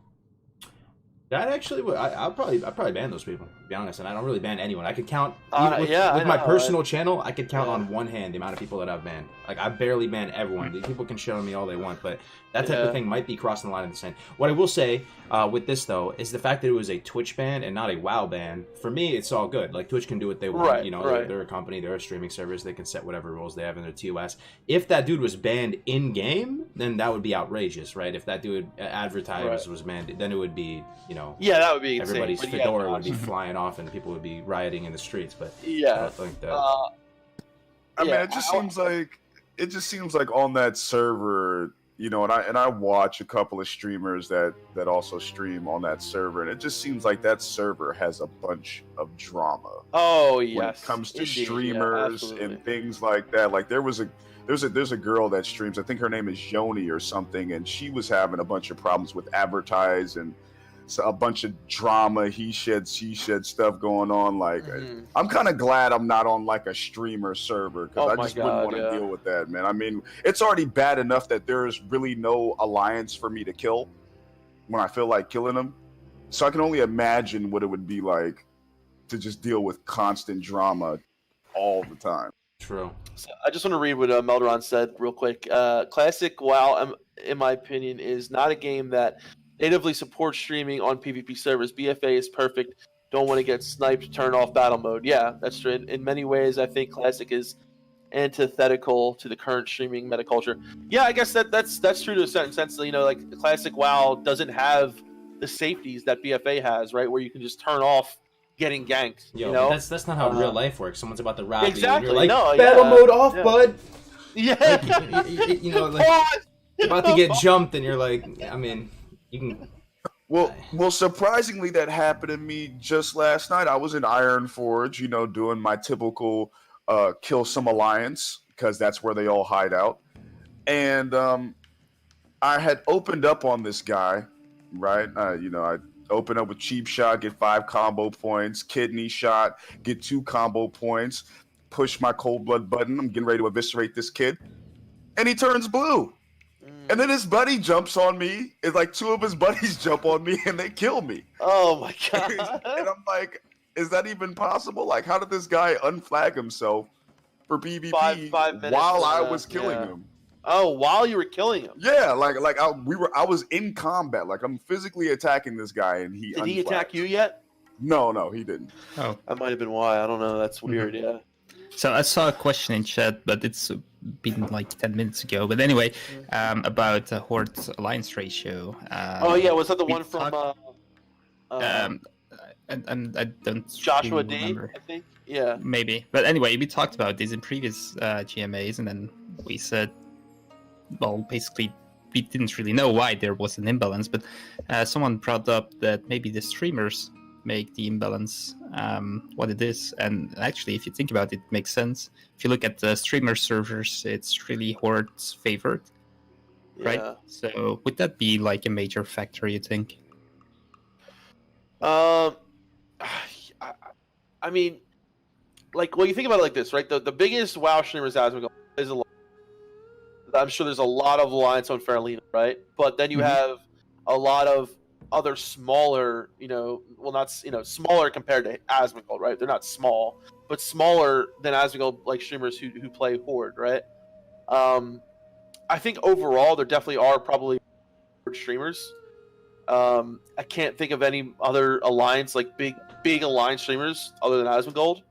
I'll probably ban those people, to be honest. And I don't really ban anyone. I could count with my personal channel. I could count on one hand the amount of people that I've banned. Like, I barely ban everyone. People can shit on me all they want, but that type of thing might be crossing the line in the sand. What I will say, With this though, is the fact that it was a Twitch ban and not a WoW ban. For me, it's all good. Like Twitch can do what they want. Right, You know, right. they're a company, they're a streaming service. They can set whatever rules they have in their TOS. If that dude was banned in game, then that would be outrageous, right? If that dude advertised was banned, then it would be, you know, Yeah, that would be insane. everybody's But fedora would be flying off and people would be rioting in the streets. But I Yeah. don't think that. I mean, Yeah, it just seems like on that server, you know, and I watch a couple of streamers that also stream on that server, and it just seems like that server has a bunch of drama Oh yes. when it comes to Indeed, yeah, streamers absolutely. and things like that. Like there's a girl that streams. I think her name is Yoni or something, and she was having a bunch of problems with advertise and a bunch of drama, he shed, she shed stuff going on. Like, Mhm. I'm kind of glad I'm not on like a streamer server because Oh I my just God, wouldn't want to yeah. deal with that, man. I mean, it's already bad enough that there's really no alliance for me to kill when I feel like killing them. So I can only imagine what it would be like to just deal with constant drama all the time. True. So I just want to read what Melderon said real quick. Classic WoW, in my opinion, is not a game that natively supports streaming on PvP servers. BFA is perfect. Don't want to get sniped, turn off battle mode. Yeah, that's true. In many ways, I think Classic is antithetical to the current streaming metaculture. Yeah, I guess that's true to a certain sense. You know, like Classic WoW doesn't have the safeties that BFA has, right? Where you can just turn off getting ganked. Yo, you but know, that's not how real life works. Someone's about to rob Exactly, you, and you're like, no, battle yeah, mode off, yeah. bud. yeah. You know, like about to get jumped, and you're like, I mean, you can. Well, surprisingly, that happened to me just last night. I was in Ironforge, you know, doing my typical kill some alliance because that's where they all hide out. And I had opened up on this guy, right? You know, I open up with cheap shot, get 5 combo points, kidney shot, get 2 combo points, push my cold blood button. I'm getting ready to eviscerate this kid, and he turns blue. And then his buddy jumps on me. It's like 2 of his buddies jump on me and they kill me. Oh my god. And I'm like, is that even possible? Like, how did this guy unflag himself for PvP 5 minutes, while I was killing yeah. him? Oh, while you were killing him. Yeah, I was in combat. Like, I'm physically attacking this guy, and he Did he unflagged. attack you yet? No, he didn't. Oh, That might have been why. I don't know. That's weird. Yeah. so I saw a question in chat, but it's been like 10 minutes ago. But anyway, about the Horde Alliance ratio. Oh yeah, was that the we one from and I don't Joshua really D? remember. I think. Yeah. Maybe, but anyway, we talked about this in previous GMAs, and then we said, well, basically, we didn't really know why there was an imbalance, but someone brought up that maybe the streamers make the imbalance what it is, and actually, if you think about it, it makes sense. If you look at the streamer servers, it's really Horde's favored, right? Yeah. So would that be like a major factor, you think? I mean, like, well, you think about it like this, right? The biggest WoW streamer is Asmongold. I'm sure there's a lot of alliance on Faralina, right? But then you have a lot of other smaller, smaller compared to Asmongold, right? They're not small, but smaller than Asmongold, like streamers who play Horde, right? I think overall there definitely are probably Horde streamers. I can't think of any other alliance, like big alliance streamers other than Asmongold.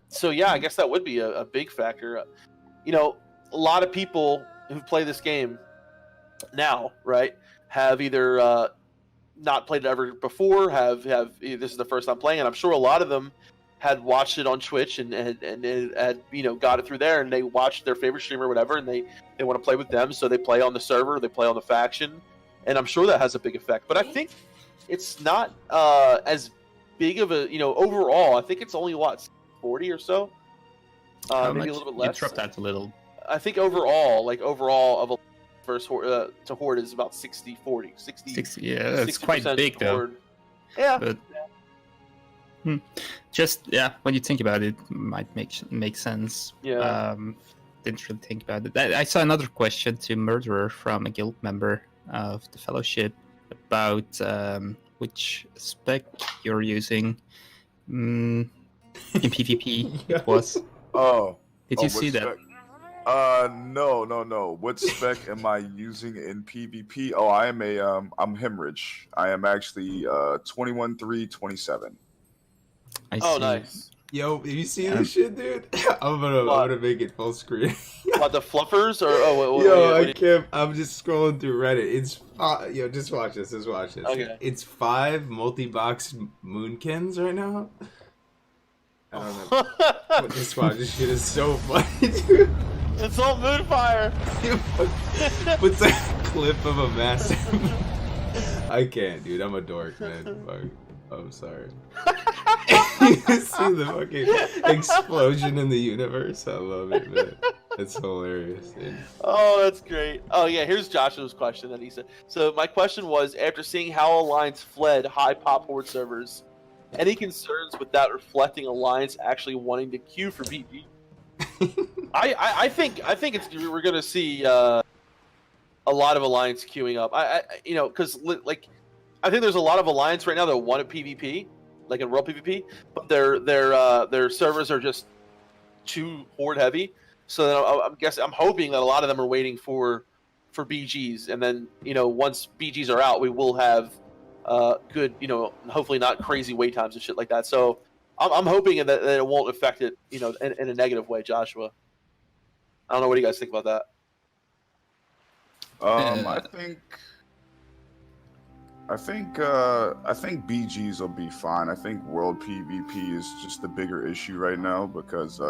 So yeah, I guess that would be a big factor. You know, a lot of people who play this game now, right, have either not played it ever before, have this is the first time playing, and I'm sure a lot of them had watched it on Twitch and had got it through there, and they watched their favorite streamer or whatever, and they want to play with them, so they play on the server, they play on the faction, and I'm sure that has a big effect. But I think it's not as big of a, overall, I think it's only 40 or so, maybe a little bit less. You dropped that a little. I think overall of a first to Horde is about 60-40. 60, yeah, that's quite big though. Horde. Yeah. But, just when you think about it, might make sense. Yeah. Didn't really think about it. I saw another question to Murderer from a guild member of the Fellowship about which spec you're using in PvP. It was. Oh. Did you see that? spec? No. What spec am I using in PvP? Oh, I am I'm hemorrhage. I am actually 21-3-27. I Oh, see. nice. Yo, you see Yeah. this shit, dude? I'm gonna make it full screen. What, the fluffers or Yo, what I can't. I'm just scrolling through Reddit. It's yo, just watch this. Just watch this. Okay. It's 5 multi-box moonkins right now. I don't know. But just watch. This shit is so funny, dude. It's all Moonfire. What's that clip of a massive? I can't, dude. I'm a dork, man. Fuck. I'm sorry. You see the fucking explosion in the universe? I love it, man. It's hilarious, dude. Oh, that's great. Oh yeah, here's Joshua's question that he said. So my question was, after seeing how Alliance fled high pop horde servers, any concerns with that reflecting Alliance actually wanting to queue for BG? I think we're gonna see a lot of Alliance queuing up. Because like I think there's a lot of Alliance right now that want a PvP, like in World PvP, but their servers are just too horde heavy. So then I'm hoping that a lot of them are waiting for BGs, and then once BGs are out, we will have good, hopefully not crazy wait times and shit like that. So I'm hoping that it won't affect it, in a negative way. Joshua, I don't know, what do you guys think about that? I think BGs will be fine. I think World PvP is just the bigger issue right now because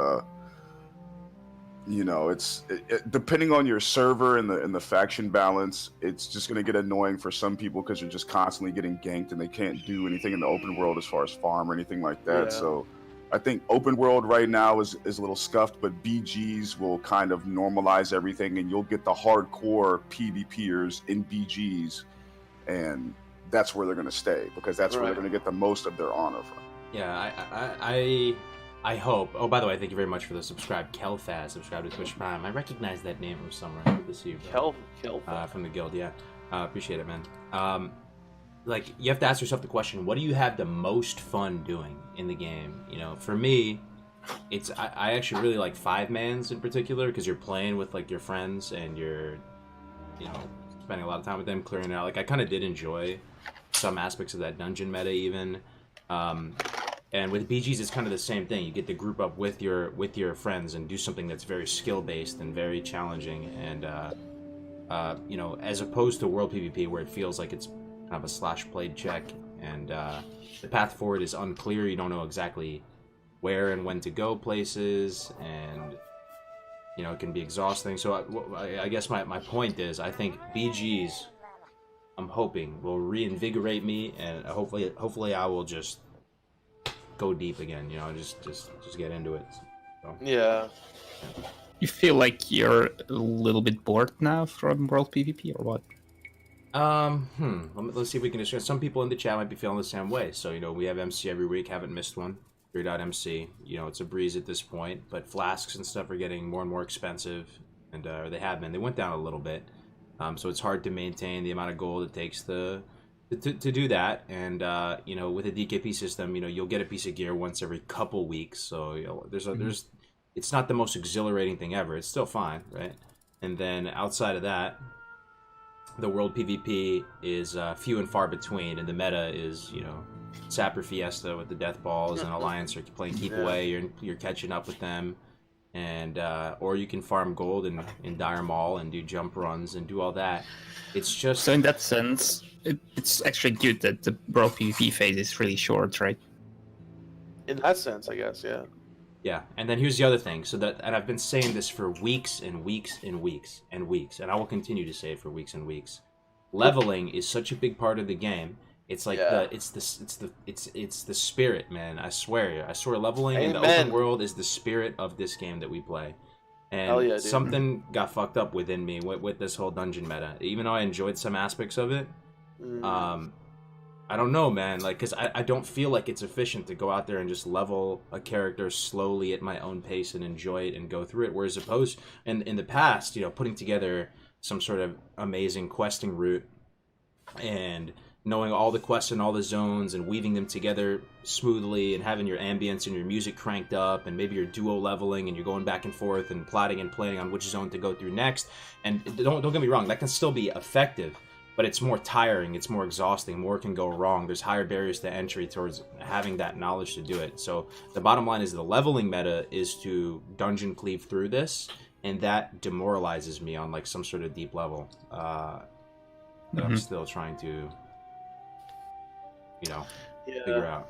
it's depending on your server and the faction balance, it's just going to get annoying for some people because you're just constantly getting ganked and they can't do anything in the open world as far as farm or anything like that. Yeah. So I think open world right now is a little scuffed, but BGs will kind of normalize everything and you'll get the hardcore PvPers in BGs, and that's where they're going to stay because that's where they're going to get the most of their honor from. Yeah, I hope. Oh, by the way, thank you very much for the subscribe. Kelfaz subscribe to Twitch Prime. I recognize that name from somewhere. Good to see you, bro. From the guild, yeah. Appreciate it, man. Like, you have to ask yourself the question: what do you have the most fun doing in the game? For me, it's I actually really like 5-mans in particular because you're playing with like your friends and you're, spending a lot of time with them, clearing it out. Like, I kind of did enjoy some aspects of that dungeon meta even. And with BGs, it's kind of the same thing. You get to group up with your friends and do something that's very skill-based and very challenging. And, as opposed to World PvP, where it feels like it's kind of a slash-played check, and the path forward is unclear. You don't know exactly where and when to go places, and, it can be exhausting. So I guess my point is, I think BGs, I'm hoping, will reinvigorate me, and hopefully I will just go deep again, just get into it. So. Yeah. You feel like you're a little bit bored now from World PvP, or what? Let's see if we can discuss. Some people in the chat might be feeling the same way. So, we have MC every week, haven't missed one. Free.MC, it's a breeze at this point, but flasks and stuff are getting more and more expensive, and they have been. They went down a little bit, so it's hard to maintain the amount of gold it takes to do that. And with a DKP system, you'll get a piece of gear once every couple weeks, so there's it's not the most exhilarating thing ever. It's still fine, right? And then outside of that, the World PvP is few and far between, and the meta is Sapper Fiesta with the death balls, and Alliance are playing keep away. You're catching up with them, and or you can farm gold in Dire Maul and do jump runs and do all that. It's just, so in that sense, it's actually good that the World PvP phase is really short, right? In that sense, I guess, yeah. Yeah, and then here's the other thing. And I've been saying this for weeks and weeks and weeks and weeks, and I will continue to say it for weeks and weeks. Leveling is such a big part of the game. It's like it's the spirit, man. I swear leveling in the open world is the spirit of this game that we play. And something got fucked up within me with this whole dungeon meta. Even though I enjoyed some aspects of it, I don't know, man. Like, because I don't feel like it's efficient to go out there and just level a character slowly at my own pace and enjoy it and go through it. Whereas opposed, in the past, putting together some sort of amazing questing route and knowing all the quests and all the zones and weaving them together smoothly and having your ambience and your music cranked up, and maybe you're duo leveling and you're going back and forth and plotting and planning on which zone to go through next. And don't get me wrong, that can still be effective, but it's more tiring, it's more exhausting, more can go wrong. There's higher barriers to entry towards having that knowledge to do it. So the bottom line is the leveling meta is to dungeon cleave through this, and that demoralizes me on like some sort of deep level that I'm still trying to, figure out.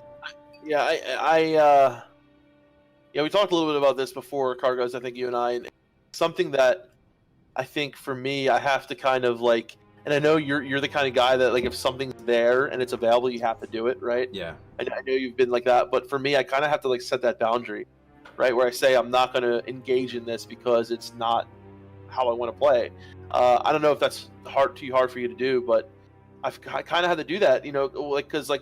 Yeah, we talked a little bit about this before, Cargos, I think you and I, and something that I think for me, I have to kind of like, and I know you're the kind of guy that like if something's there and it's available, you have to do it, right? Yeah. I know you've been like that, but for me, I kind of have to like set that boundary, right? Where I say I'm not going to engage in this because it's not how I want to play. I don't know if that's too hard for you to do, but I kind of had to do that, because I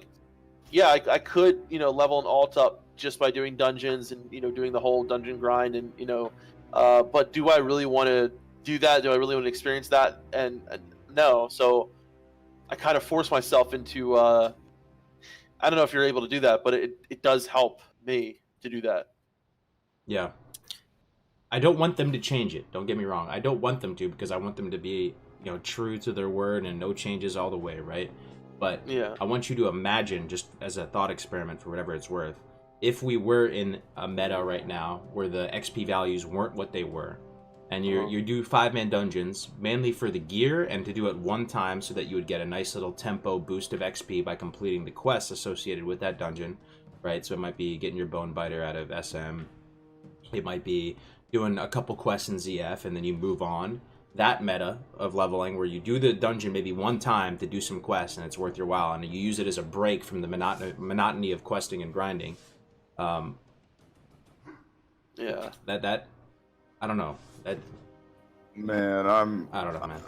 could, level an alt up just by doing dungeons and, doing the whole dungeon grind and, but do I really want to do that? Do I really want to experience that? And no. So I kind of force myself into, I don't know if you're able to do that, but it does help me to do that. Yeah. I don't want them to change it. Don't get me wrong. I don't want them to, because I want them to be, true to their word and no changes all the way, right? But yeah. I want you to imagine, just as a thought experiment for whatever it's worth, if we were in a meta right now where the XP values weren't what they were, and you do 5-man dungeons mainly for the gear and to do it one time so that you would get a nice little tempo boost of XP by completing the quests associated with that dungeon, right? So it might be getting your bone biter out of SM. It might be doing a couple quests in ZF and then you move on. That meta of leveling where you do the dungeon maybe one time to do some quests and it's worth your while, and you use it as a break from the monotony of questing and grinding. Yeah. That I don't know. Man, I don't know, man.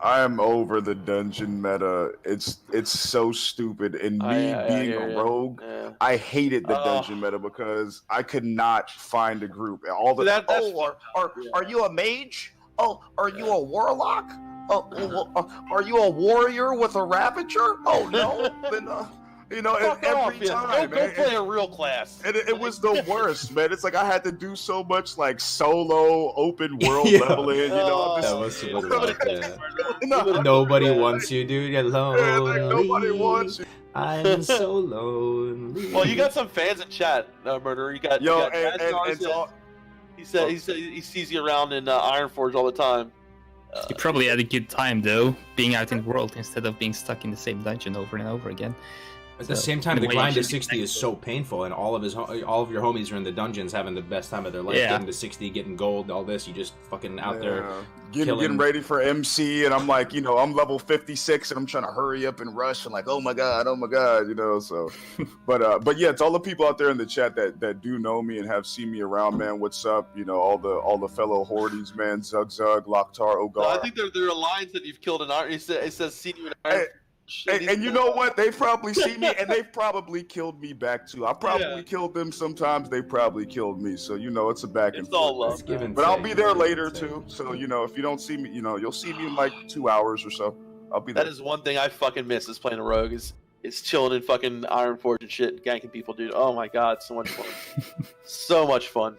I'm over the dungeon meta. It's so stupid. And me being a rogue, I hated the dungeon meta because I could not find a group. Are you a mage? Oh, are you a warlock? Oh, are you a warrior with a ravager? Oh no, then every time. Go play a real class. And it was the worst, man. It's like I had to do so much like solo open world leveling. That was super rough, Nobody wants you, dude. You're lonely. Nobody wants you. I'm so lonely. Well, you got some fans in chat, Murderer. You got He said he sees you around in Ironforge all the time. You probably had a good time though, being out in the world instead of being stuck in the same dungeon over and over again. At the same time, the grind to 60 is so painful, and all of your homies are in the dungeons having the best time of their life, getting to 60, getting gold, all this. You just fucking out there getting ready for MC, and I'm like, I'm level 56, and I'm trying to hurry up and rush, and like, oh my god, So, but yeah, it's all the people out there in the chat that do know me and have seen me around, man. What's up? All the fellow hordes, man. Zug, Loktar, Ogar. No, I think there are lines that you've killed in Iron. It says seen you in Iron. And you know what? They probably see me, and they've probably killed me back too. I probably killed them sometimes. They probably killed me. So it's a back and forth. All love. But I'll be there later too. So if you don't see me, you'll see me in like 2 hours or so. I'll be there. That is one thing I fucking miss is playing a rogue. Is chilling in fucking Ironforge and shit, ganking people, dude. Oh my god, so much fun. So much fun.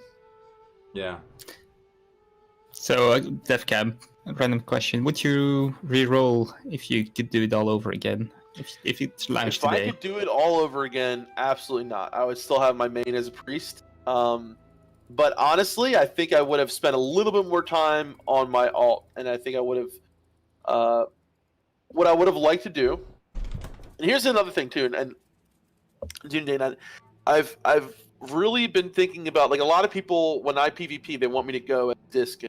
Yeah. So, DevCab, a random question. Would you re-roll if you could do it all over again? If it's launched today? If I could do it all over again, absolutely not. I would still have my main as a priest. But honestly, I think I would have spent a little bit more time on my alt. And I think I would have... what I would have liked to do... And here's another thing, too. And I've really been thinking about... Like, a lot of people, when I PvP, they want me to go at disc,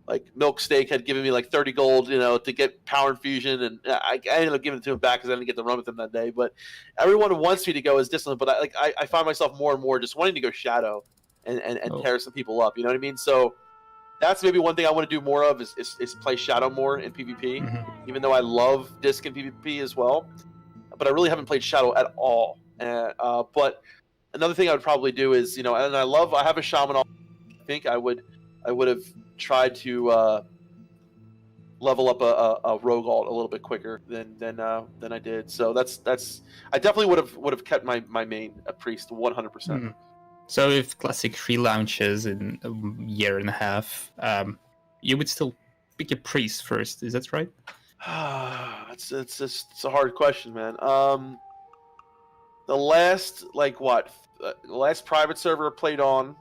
like Milk Steak had given me like 30 gold, to get power infusion, and I ended up giving it to him back because I didn't get to run with him that day. But everyone wants me to go as discipline, but I find myself more and more just wanting to go shadow and tear some people up. You know what I mean? So that's maybe one thing I want to do more of is play shadow more in PvP, even though I love disc in PvP as well. But I really haven't played shadow at all. But another thing I would probably do is and I have a shaman. I think I would have tried to level up a rogue alt a little bit quicker than I did. So that's I definitely would have kept my main a priest 100%. So if Classic relaunches in a year and a half, you would still pick a priest first. Is that right? It's a hard question, man. The last last private server I played on,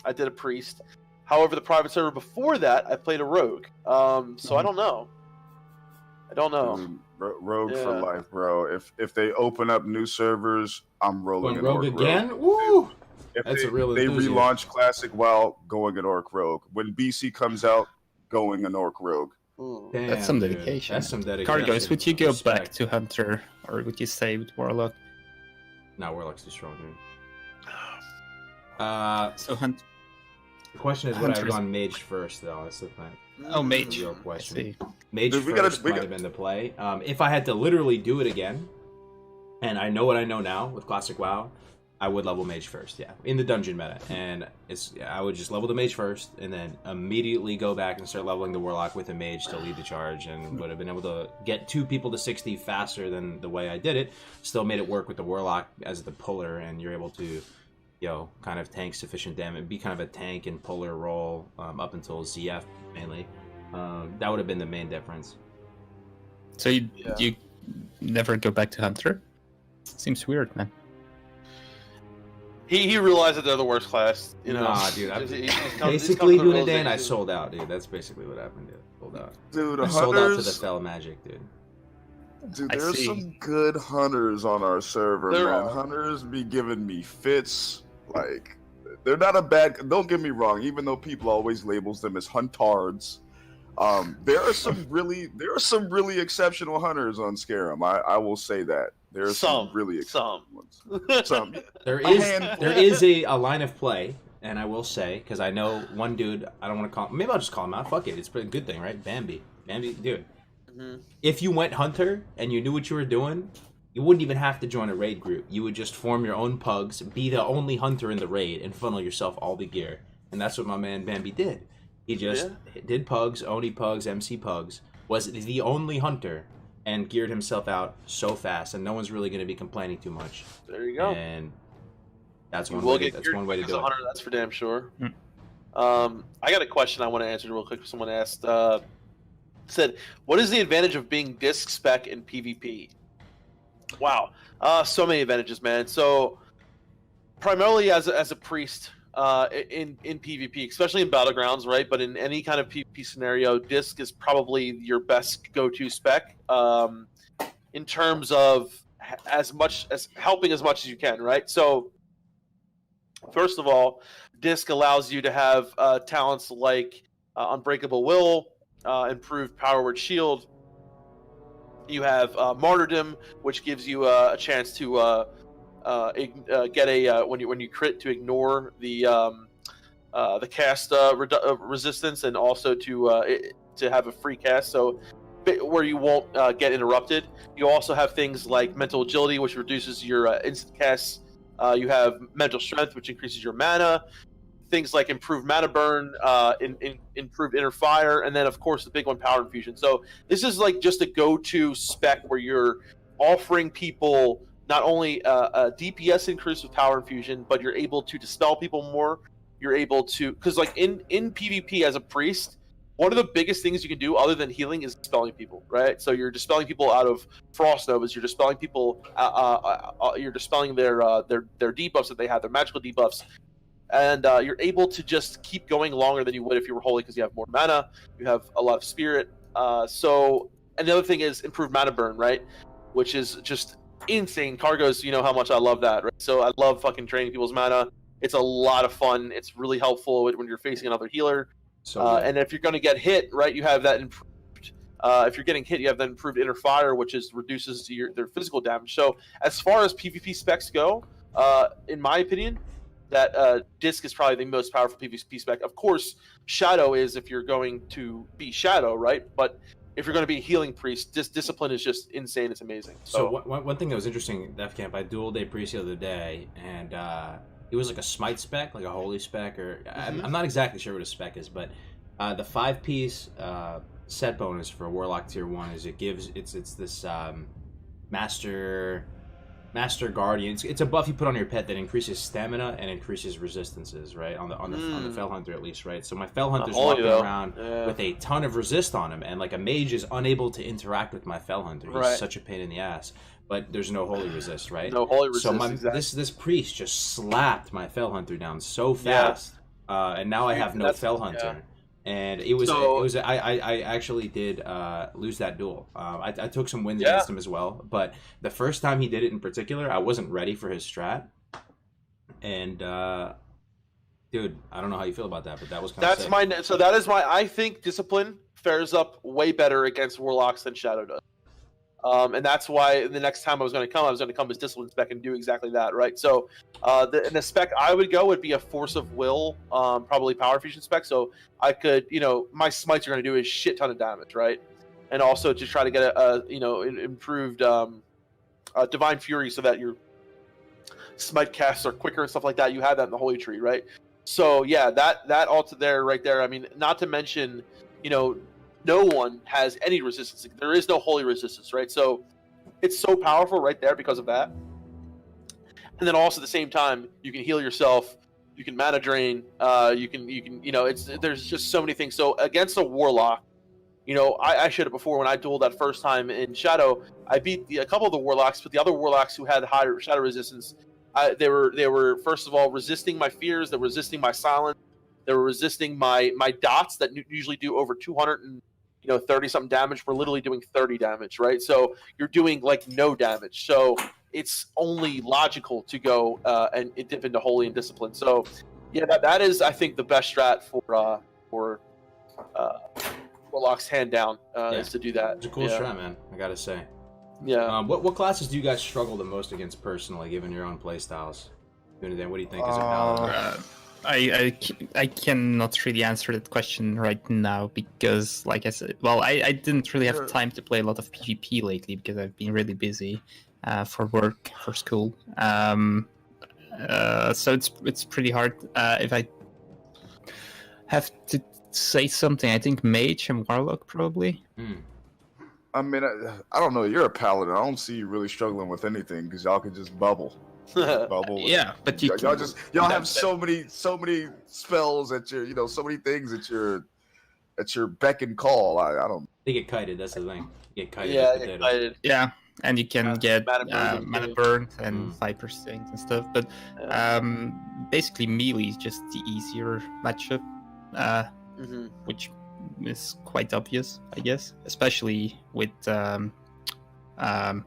I did a priest. However, the private server before that, I played a rogue. So I don't know. Dude, rogue for life, bro. If they open up new servers, I'm rolling an rogue Orc again. Rogue. Woo! If That's they, a real they enthusiast. relaunch Classic WoW, going an Orc Rogue. When BC comes out, going an Orc Rogue. Damn, That's some dude. dedication. That's some dedication. Cargos, would you go Respect. back to Hunter, or would you stay with Warlock? No, Warlock's too strong, dude. So Hunt. The question is, would I have Hunter's- gone mage first, though? That's the thing. Oh, mage. That's the real I question. see. Mage Dude, we first gotta- might have been the play. If I had to literally do it again, and I know what I know now with Classic WoW, I would level mage first, yeah, in the dungeon meta. And I would just level the mage first, and then immediately go back and start leveling the warlock with a mage to lead the charge, and would have been able to get 2 people to 60 faster than the way I did it. Still made it work with the warlock as the puller, and you're able to, kind of tank sufficient damage, be kind of a tank and puller role up until ZF mainly. That would have been the main difference. So you never go back to Hunter? Seems weird, man. He realized that they're the worst class. Nah, dude. I He's basically come to the doing a day and I realization. sold out, dude. That's basically what happened, dude. Sold out. Dude, I sold out to the hunters. fell magic, dude. Dude, I there's see. some good hunters on our server, There man. are. Hunters be giving me fits. Like, they're not a bad. Don't get me wrong. Even though people always labels them as huntards, there are some really exceptional hunters on Scarum. I will say that there are some really exceptional ones. Some. There A is handful. there is a line of play, and I will say, because I know one dude, I don't want to call him, maybe I'll just call him out. Fuck it, it's a good thing, right? Bambi, dude. If you went hunter and you knew what you were doing, you wouldn't even have to join a raid group. You would just form your own pugs, be the only hunter in the raid, and funnel yourself all the gear. And that's what my man Bambi did. He just did pugs, Oni pugs, MC pugs, was the only hunter, and geared himself out so fast, and no one's really going to be complaining too much. There you go. And that's one We'll way. get That's geared one way to as do a it. hunter, that's for damn sure. Mm. I got a question I want to answer real quick. Someone asked, said, "What is the advantage of being disc spec in PvP?" Wow, so many advantages, man. So primarily as a priest in PvP, especially in battlegrounds, right? But in any kind of PvP scenario, disc is probably your best go-to spec in terms of as much as helping as much as you can, right? So first of all, disc allows you to have talents like Unbreakable Will, improved Power Word Shield. You have Martyrdom, which gives you a chance to get a when you crit to ignore the cast resistance, and also to have a free cast, so where you won't get interrupted. You also have things like Mental Agility, which reduces your instant casts. You have Mental Strength, which increases your mana. Things like improved mana burn, improved inner fire, and then of course the big one, Power Infusion. So this is like just a go-to spec where you're offering people not only a DPS increase with Power Infusion, but you're able to dispel people more. You're able to, because like in PvP as a priest, one of the biggest things you can do other than healing is dispelling people, right? So you're dispelling people out of Frost Novas. You're dispelling people. You're dispelling their debuffs that they have, their magical debuffs. And you're able to just keep going longer than you would if you were holy, because you have more mana, you have a lot of spirit. So, and the other thing is improved mana burn, right? Which is just insane. Cargos, you know how much I love that, right? So I love fucking draining people's mana. It's a lot of fun. It's really helpful when you're facing another healer. So And if you're going to get hit, right, you have that improved. If you're getting hit, you have that improved inner fire, which reduces their physical damage. So as far as PvP specs go, in my opinion, that disc is probably the most powerful PvP spec. Of course, Shadow is if you're going to be Shadow, right? But if you're going to be a healing priest, discipline is just insane. It's amazing. So one thing that was interesting at Def Camp, I dueled a priest the other day, and it was like a smite spec, like a holy spec, or I'm not exactly sure what a spec is, but the 5-piece set bonus for a Warlock tier 1 is it's this Master Guardian. It's a buff you put on your pet that increases stamina and increases resistances, right? On the Fell Hunter at least, right? So my Fell Hunter's walking around with a ton of resist on him, and like a mage is unable to interact with my Fell Hunter. He's such a pain in the ass. But there's no holy resist, right? No holy resist. So this priest just slapped my Fell Hunter down so fast, and now I have no Fell Hunter. Yeah. And it was I actually did lose that duel. I took some wins against him as well, but the first time he did it in particular, I wasn't ready for his strat. And dude, I don't know how you feel about that, but that was kind of sick. So that is why I think Discipline fares up way better against Warlocks than Shadow does. And that's why the next time I was going to come as Discipline spec and do exactly that, right? So the spec I would go would be a Force of Will, probably Power Fusion spec. So I could, my smites are going to do a shit ton of damage, right? And also to try to get a improved Divine Fury so that your smite casts are quicker and stuff like that. You have that in the Holy Tree, right? So yeah, that alto there, right there. I mean, not to mention, no one has any resistance. There is no holy resistance, right? So it's so powerful right there because of that. And then also at the same time, you can heal yourself. You can mana drain. You can. There's just so many things. So against a Warlock, I showed it before when I dueled that first time in Shadow. I beat a couple of the Warlocks, but the other Warlocks who had higher Shadow resistance, they were first of all resisting my fears. They were resisting my silence. They were resisting my dots that usually do over 230 something damage. We're literally doing 30 damage, right? So you're doing like no damage. So it's only logical to go and dip into Holy and Discipline. So yeah, that is I think the best strat for Warlocks hand down is to do that. It's a cool strat, man. I gotta say. Yeah. What classes do you guys struggle the most against personally, given your own playstyles? What do you think is a paladin? I cannot really answer that question right now because, like I said, I didn't really have time to play a lot of PvP lately because I've been really busy for work, for school. So it's pretty hard. If I have to say something, I think Mage and Warlock probably. I mean, I don't know. You're a paladin. I don't see you really struggling with anything because y'all can just bubble. Yeah, but y'all have so many spells at your, so many things at your beck and call. I don't. They get kited. That's the thing. You get kited. Yeah, get kited. Yeah, and you can get mana burn and 5% and stuff. But basically, melee is just the easier matchup, which is quite obvious, I guess, especially with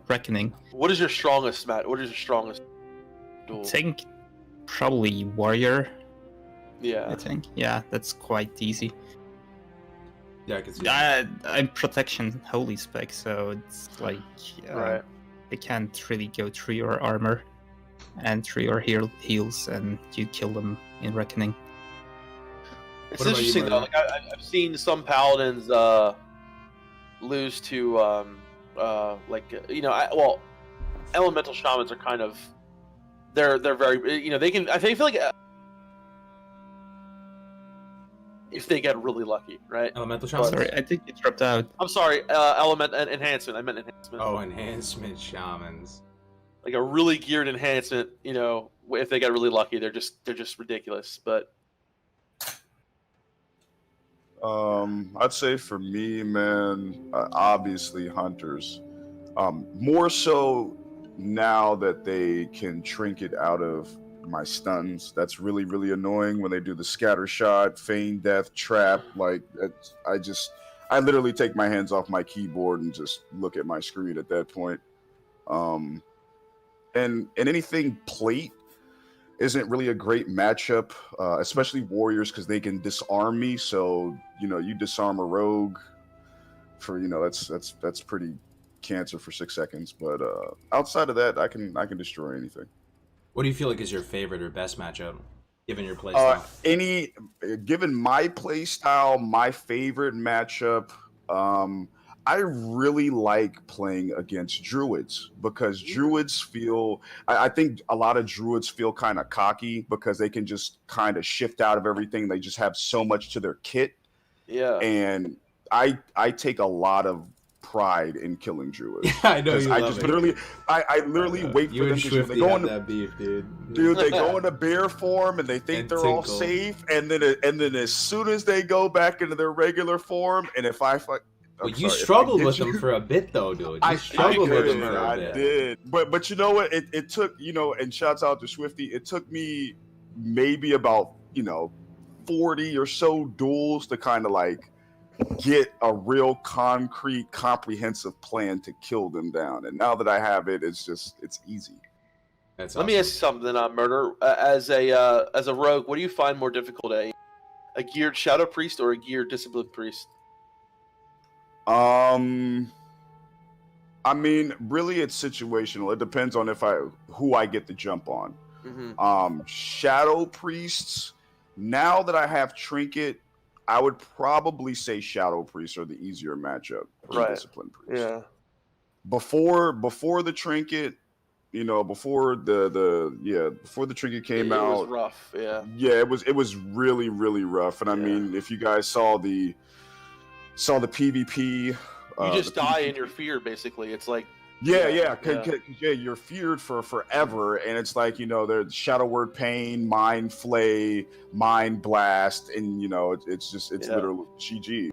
Reckoning. What is your strongest, Matt? What is your strongest duel? I think probably Warrior. Yeah. I think. Yeah, that's quite easy. Yeah, I can see that. I'm Protection Holy spec, so it's like they can't really go through your armor and through your heals, and you kill them in Reckoning. It's interesting though. Like I've seen some paladins lose to elemental shamans are kind of they're very they can I feel like if they get really lucky, right? Elemental shamans. Sorry, I think it dropped out. I'm sorry, enhancement. I meant enhancement. Oh, enhancement shamans. Like a really geared enhancement. If they get really lucky, they're just ridiculous. But I'd say for me, man, obviously hunters. More so now that they can trinket out of my stuns. That's really, really annoying when they do the scatter shot, feign death, trap. Like, I literally take my hands off my keyboard and just look at my screen at that point. And anything plate isn't really a great matchup, especially warriors, because they can disarm me. So you disarm a rogue for that's pretty cancer for 6 seconds. But outside of that, I can destroy anything. What do you feel like is your favorite or best matchup, given your playstyle? Given my playstyle, my favorite matchup. I really like playing against druids because druids feel. I think a lot of druids feel kind of cocky because they can just kind of shift out of everything. They just have so much to their kit. Yeah. And I take a lot of pride in killing druids. I know you I love just it. literally, I literally wait for You them and to Swifty they go have into, that beef, dude. dude. They go into bear form and they think And they're all Tinkle. safe, and then as soon as they go back into their regular form, and if I fuck. Well, I'm you sorry, if I struggled get with you- them for a bit, though, dude. You I struggled with them did, for a I bit. did. But you know what? It took, and shouts out to Swifty. It took me maybe about 40 or so duels to kind of like get a real concrete, comprehensive plan to kill them down. And now that I have it, it's easy. That's Let me ask you something, Murder. As a rogue, what do you find more difficult, a geared Shadow Priest or a geared Disciplined Priest? I mean, really, it's situational. It depends on who I get the jump on. Mm-hmm. Shadow Priests. Now that I have Trinket, I would probably say Shadow Priests are the easier matchup than Right. Discipline Priest. Yeah. Before the Trinket, before before the Trinket came It out, was rough. Yeah. yeah, it was really, really rough. And I mean, if you guys saw the PvP, You just the die PvP in your fear, basically. It's like Yeah, you're feared for forever, and it's like there's Shadow Word Pain, Mind Flay, Mind Blast, and it's literally GG.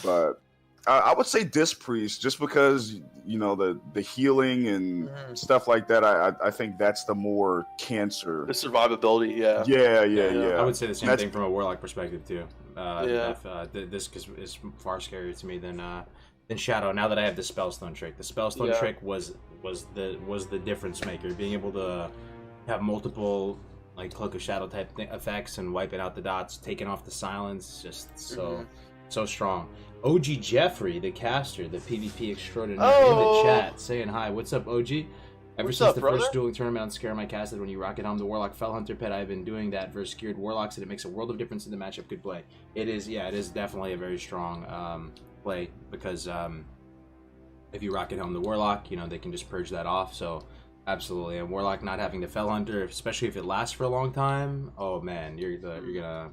But I would say Disc Priest, just because the healing and stuff like that. I think that's the more cancer. the survivability. Yeah. Yeah. I would say the same thing from a Warlock perspective too. Yeah. This is far scarier to me than Shadow. Now that I have the Spellstone trick, the Spellstone trick was the difference maker. Being able to have multiple like Cloak of Shadow type effects and wiping out the dots, taking off the silence, just so strong. OG Jeffrey, the caster, the PvP extraordinaire, in the chat, saying hi. What's up, OG? Ever What's since up, the brother? first dueling tournament on Scarum I casted when you rocket home the Warlock Fell Hunter pet, I've been doing that versus geared Warlocks, and it makes a world of difference in the matchup. Good play. It is definitely a very strong play, because if you rocket home the Warlock, they can just purge that off. So absolutely, and Warlock not having the Fell Hunter, especially if it lasts for a long time, oh man, you're gonna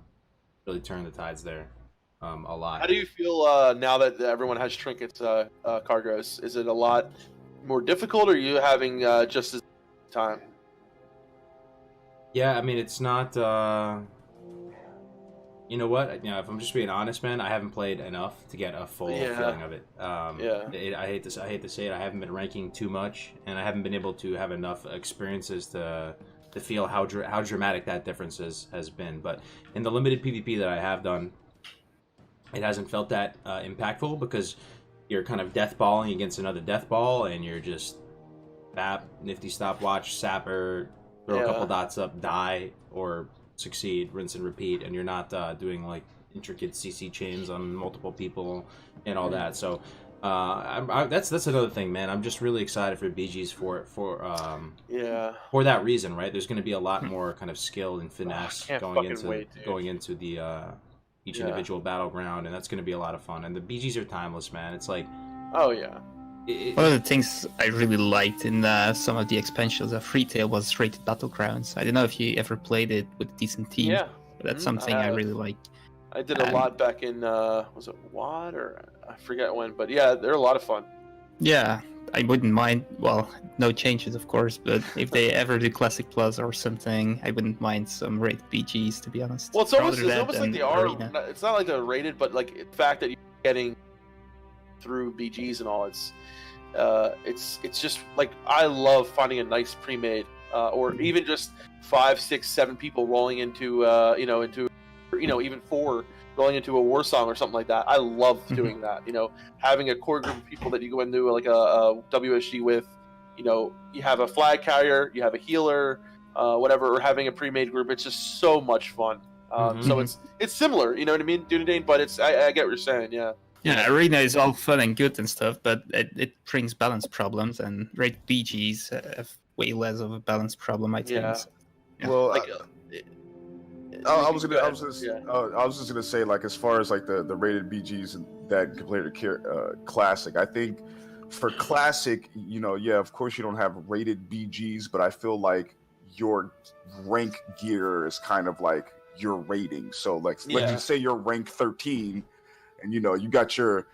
really turn the tides there a lot. How do you feel now that everyone has trinkets, Cargos? Is it a lot more difficult, or are you having just as time? Yeah, I mean, it's not. You know what? If I'm just being honest, man, I haven't played enough to get a full feeling of it. I hate to say it. I haven't been ranking too much, and I haven't been able to have enough experiences to feel how dramatic that difference has been. But in the limited PvP that I have done, it hasn't felt that impactful, because you're kind of deathballing against another deathball, and you're just bap, nifty stopwatch, sapper, throw a couple dots up, die, or succeed, rinse and repeat, and you're not doing like intricate CC chains on multiple people and all that. So that's another thing, man. I'm just really excited for BGs for that reason, right? There's going to be a lot more kind of skill and finesse going into the each individual battleground, and that's going to be a lot of fun. And the BGs are timeless, man. It's like, oh yeah. One of the things I really liked in some of the expansions of Retail was Rated Battlegrounds. I don't know if you ever played it with a decent team. Yeah. But that's something I really like. I did a lot back in, was it WAD, or I forget when, but yeah, they're a lot of fun. Yeah, I wouldn't mind, well, no changes of course, but if they ever do Classic Plus or something, I wouldn't mind some rated BGs, to be honest. Well, it's almost like they are, Arena. it's not like they're rated, but like the fact that you're getting through BGs and all, it's just like, I love finding a nice pre-made, or even just 5, 6, 7 people rolling into even 4 rolling into a war song or something like that. I love doing that. Having a core group of people that you go into like a WSG with. You have a flag carrier, you have a healer, whatever, or having a pre-made group. It's just so much fun. So it's similar, you know what I mean, Dunedain, but I get what you're saying, yeah. Yeah, Arena is all fun and good and stuff, but it brings balance problems, and rated BGs have way less of a balance problem, I think. Yeah. So, yeah. Well, I was just gonna say, like, as far as like the rated BGs and that compared to Classic, I think for Classic, of course you don't have rated BGs, but I feel like your rank gear is kind of like your rating. So like, let's just say you're rank 13, and you got your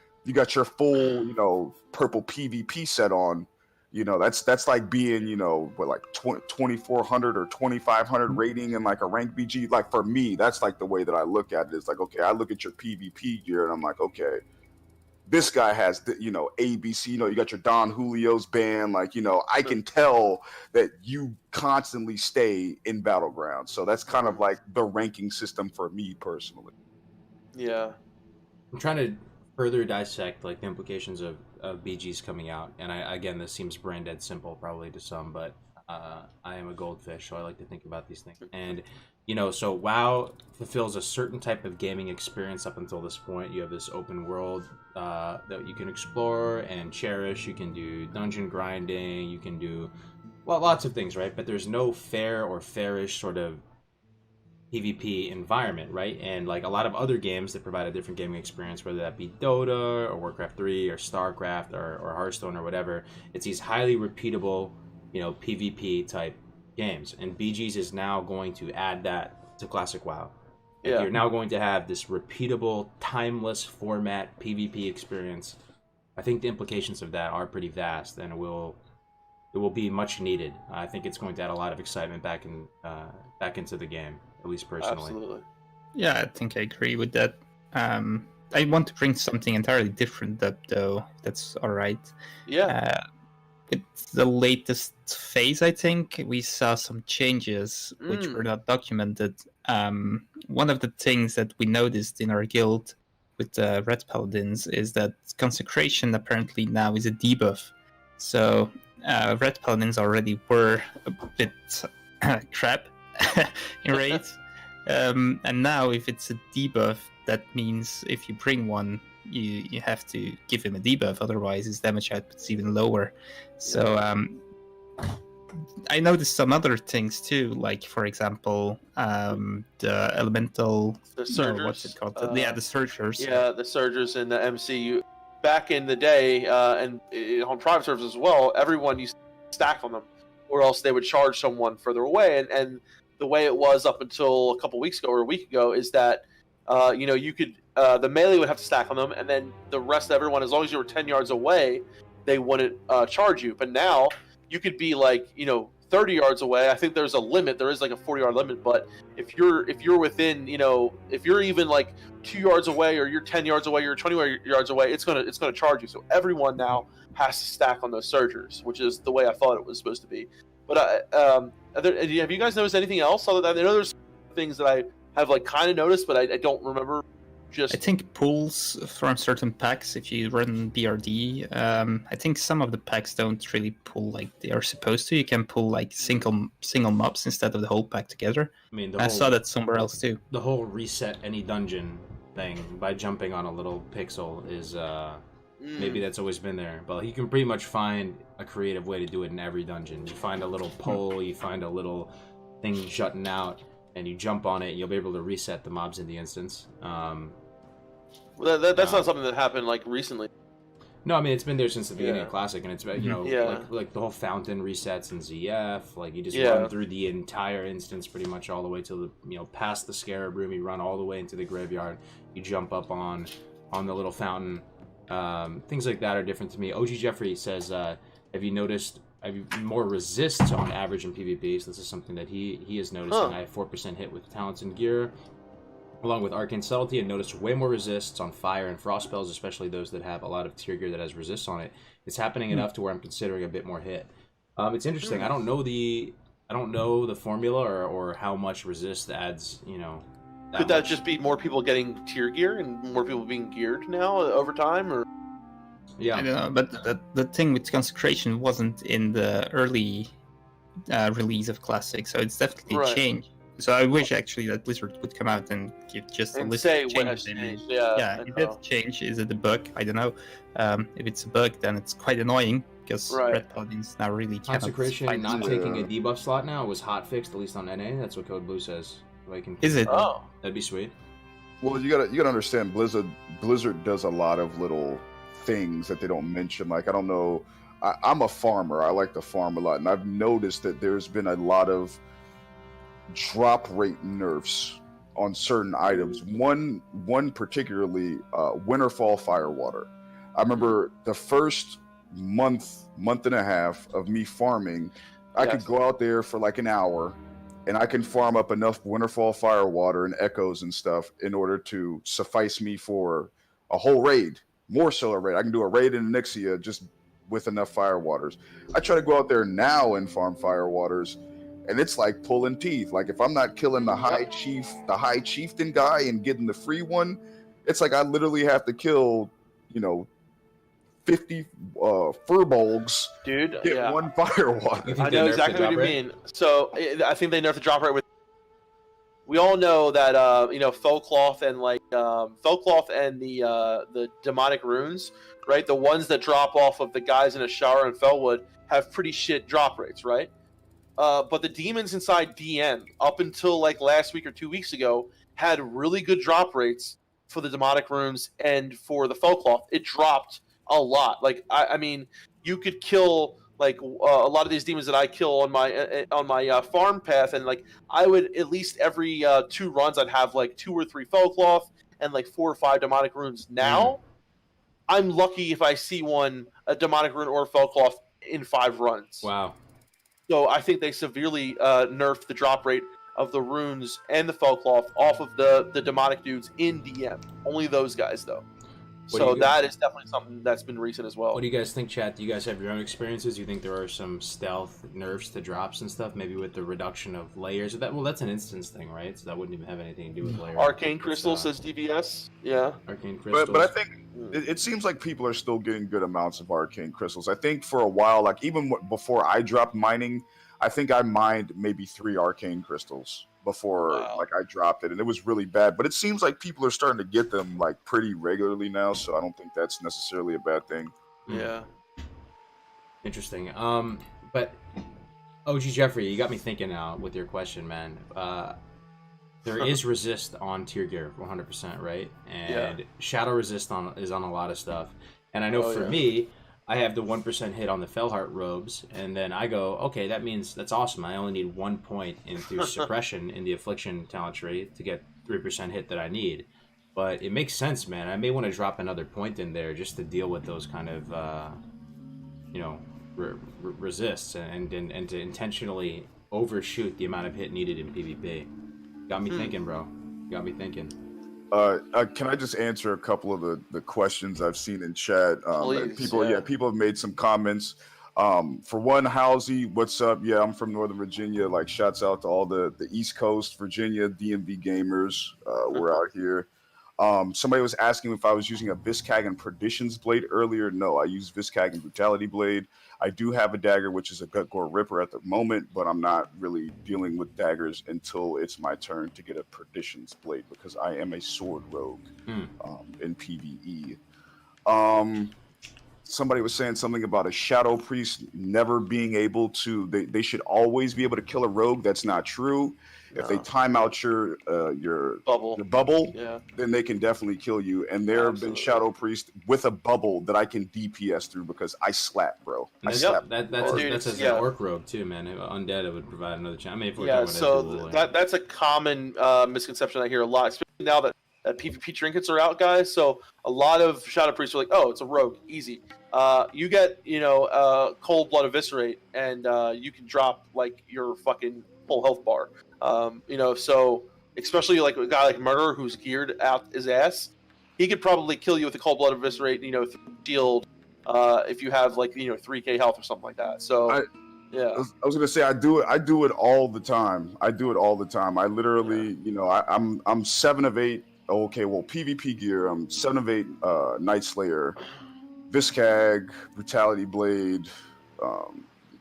full purple PvP set on. That's like being like 2400 or 2500 rating in like a rank BG. Like for me, that's like the way that I look at it. It's like, okay, I look at your PvP gear and I'm like, okay, this guy has ABC. You got your Don Julio's band. Like I can tell that you constantly stay in Battlegrounds. So that's kind of like the ranking system for me personally. Yeah. I'm trying to further dissect like the implications of BGs coming out, and again, this seems brain dead simple probably to some, but I am a goldfish, so I like to think about these things. And so WoW fulfills a certain type of gaming experience up until this point. You have this open world that you can explore and cherish. You can do dungeon grinding. You can do lots of things, right? But there's no fair or fairish sort of PvP environment, right? And like a lot of other games that provide a different gaming experience, whether that be Dota or Warcraft 3 or StarCraft or Hearthstone or whatever, it's these highly repeatable, PvP type games. And BGs is now going to add that to Classic WoW. Yeah. You're now going to have this repeatable, timeless format PvP experience. I think the implications of that are pretty vast, and it will be much needed. I think it's going to add a lot of excitement back into the game, at least personally. Absolutely. Yeah, I think I agree with that. I want to bring something entirely different up, though. That's all right. Yeah. With the latest phase, I think we saw some changes which were not documented. One of the things that we noticed in our guild with the Red Paladins is that consecration apparently now is a debuff. So Red Paladins already were a bit crap in raids. And now if it's a debuff, that means if you bring one, you have to give him a debuff, otherwise his damage output's even lower. So I noticed some other things too, like for example the elemental, The Surgers. what's it called? The Surgers. Yeah, the Surgers in the MCU. Back in the day, and on private servers as well, everyone used to stack on them, or else they would charge someone further away. And the way it was up until a couple weeks ago or a week ago is that you could the melee would have to stack on them, and then the rest of everyone, as long as you were 10 yards away, they wouldn't charge you. But now you could be like 30 yards away. I think there's a limit. There is like a 40-yard limit, but if you're within, if you're even like 2 yards away, or you're 10 yards away, you're 20 yards away, it's gonna charge you. So everyone now has to stack on those Surgers, which is the way I thought it was supposed to be. But have you guys noticed anything else other than, I know there's things that I have like kind of noticed, but I don't remember. I think pulls from certain packs, if you run BRD, I think some of the packs don't really pull like they are supposed to. You can pull like single mobs instead of the whole pack together. I mean, I saw that somewhere else too. The whole reset any dungeon thing by jumping on a little pixel is maybe that's always been there, but you can pretty much find a creative way to do it in every dungeon. You find a little pole, you find a little thing jutting out, and you jump on it, and you'll be able to reset the mobs in the instance. That's not something that happened like recently. No, I mean it's been there since the beginning of Classic, and it's Yeah. like the whole fountain resets in ZF. Like you just run through the entire instance pretty much all the way to the past the Scarab Room. You run all the way into the graveyard. You jump up on the little fountain. Things like that are different to me. OG Jeffrey says, have you noticed more resists on average in PvP? So this is something that he is noticing. I have 4% hit with talents and gear, along with Arcane Subtlety, and noticed way more resists on fire and frost spells, especially those that have a lot of tier gear that has resists on it. It's happening enough to where I'm considering a bit more hit. It's interesting. I don't know the formula or how much resist adds. Could that just be more people getting tier gear and more people being geared now over time, or? Yeah, I don't know, but the thing with consecration wasn't in the early release of Classic, so it's definitely changed. So I wish actually that Blizzard would come out and give just a list of changes they made. Yeah, it did change. Is it a bug? I don't know. If it's a bug, then it's quite annoying because Red Paladins now really cannot. Consecration not taking a debuff slot now was hotfixed, at least on NA. That's what Code Blue says. Is it? Oh, that'd be sweet. Well, you gotta understand, Blizzard does a lot of little things that they don't mention. Like, I don't know, I'm a farmer. I like to farm a lot, and I've noticed that there's been a lot of drop rate nerfs on certain items. One particularly, Winterfall Firewater. I remember the first month and a half of me farming, I could go out there for like an hour, and I can farm up enough Winterfall Firewater and echoes and stuff in order to suffice me for a whole raid. More so a raid. I can do a raid in Nixia just with enough Firewaters. I try to go out there now and farm Firewaters, and it's like pulling teeth. Like if I'm not killing the high chieftain guy and getting the free one, it's like I literally have to kill, 50 furbolgs, dude. get one Firewater. I know exactly what you mean. So I think they nerfed the drop rate with. We all know that Felcloth and Felcloth and the demonic runes, right? The ones that drop off of the guys in Ashara and Felwood have pretty shit drop rates, right? But the demons inside DM up until like last week or 2 weeks ago had really good drop rates for the demonic runes and for the Felcloth. It dropped a lot. Like I mean, you could kill like a lot of these demons that I kill on my farm path, and like I would at least every 2 runs I'd have like 2 or 3 Felcloth and like 4 or 5 demonic runes. Now I'm lucky if I see a demonic rune or a Felcloth in 5 runs. Wow. So I think they severely nerfed the drop rate of the runes and the Felcloth off of the demonic dudes in DM. Only those guys though. So that is definitely something that's been recent as well. What do you guys think, chat? Do you guys have your own experiences? Do you think there are some stealth nerfs to drops and stuff? Maybe with the reduction of layers? That's an instance thing, right? So that wouldn't even have anything to do with layers. Arcane Crystal says DVS. Yeah. Arcane Crystals. But I think it seems like people are still getting good amounts of Arcane Crystals. I think for a while, like even before I dropped mining, I think I mined maybe 3 Arcane Crystals before like I dropped it, and it was really bad. But it seems like people are starting to get them like pretty regularly now, so I don't think that's necessarily a bad thing. Yeah. Interesting. But OG Jeffrey, you got me thinking now with your question, man. There is resist on tier gear 100%, right? And shadow resist is on a lot of stuff. And I know for me, I have the 1% hit on the Felheart robes, and then I go, okay, that means that's awesome. I only need 1 point through suppression in the affliction talent tree to get 3% hit that I need. But it makes sense, man. I may want to drop another point in there just to deal with those kind of, resists and to intentionally overshoot the amount of hit needed in PvP. Got me thinking, bro. Got me thinking. Can I just answer a couple of the questions I've seen in chat? People have made some comments. For one, Halsey, what's up? Yeah, I'm from Northern Virginia. Like, shouts out to all the East Coast Virginia DMV gamers. We're out here. Somebody was asking if I was using a Viscag and Perdition's blade earlier. No, I use Viscag and Brutality blade. I do have a dagger, which is a Gut Gore Ripper at the moment, but I'm not really dealing with daggers until it's my turn to get a Perdition's blade because I am a sword rogue in PvE. Somebody was saying something about a Shadow Priest never being able to. They should always be able to kill a rogue. That's not true. No. If they time out your bubble, then they can definitely kill you. And there have been Shadow Priests with a bubble that I can DPS through because I slap, bro. I slap. That's as an orc rogue too, man. Undead, it would provide another chance. I mean, that's a common misconception I hear a lot, especially now that PvP trinkets are out, guys. So a lot of Shadow Priests are like, oh, it's a rogue, easy. You get Cold Blood Eviscerate, and you can drop like your fucking full health bar. So especially like a guy like Murderer who's geared out his ass, he could probably kill you with a Cold Blood Eviscerate, through shield, if you have like 3k health or something like that. So I was gonna say I do it all the time. I literally, I'm 7 of 8. Okay, well, PvP gear, I'm 7 of 8 Night Slayer, Viscag, Brutality Blade,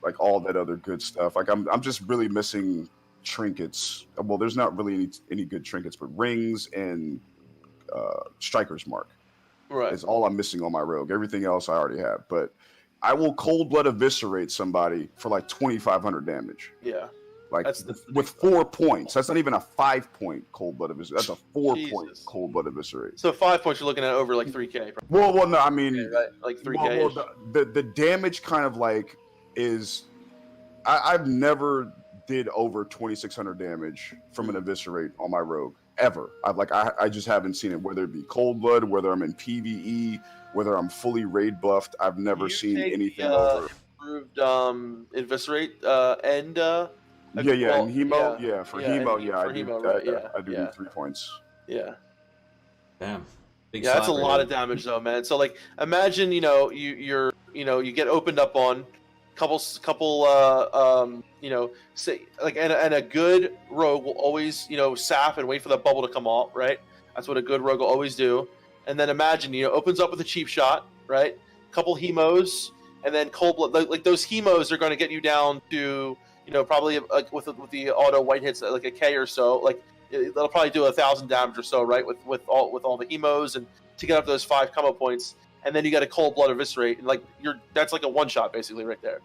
like all that other good stuff. Like I'm just really missing trinkets. Well, there's not really any good trinkets, but rings and Striker's Mark. Right. Is all I'm missing on my rogue. Everything else I already have. But I will Cold Blood Eviscerate somebody for like 2,500 damage. Yeah. Like with 4 points. That's not even a 5-point Cold Blood Eviscerate. That's a 4-point Cold Blood Eviscerate. So 5 points, you're looking at over like 3k. Well, no, I mean, right? Like 3k. Well, the damage kind of like is. I've never did over 2,600 damage from an Eviscerate on my rogue. ever. I just haven't seen it, whether it be Cold Blood, whether I'm in PvE, whether I'm fully raid buffed. I've never seen anything over. Improved Eviscerate and Yeah, and Hemo, for Hemo, for Hemo, right? I do 3 points. Yeah. Damn. Big Yeah, that's a slapper, lot of dude. damage though, man. So like, imagine you get opened up on, couple say like, and a good rogue will always sap and wait for the bubble to come out, right? That's what a good rogue will always do. And then imagine opens up with a cheap shot, right? Couple hemos, and then cold blood. Like those hemos are going to get you down to probably like with the auto white hits like a K or so. Like they'll probably do 1,000 damage or so, right? With all the hemos and to get up those 5 combo points, and then you got a cold blood eviscerate, and like that's like a one shot basically right there,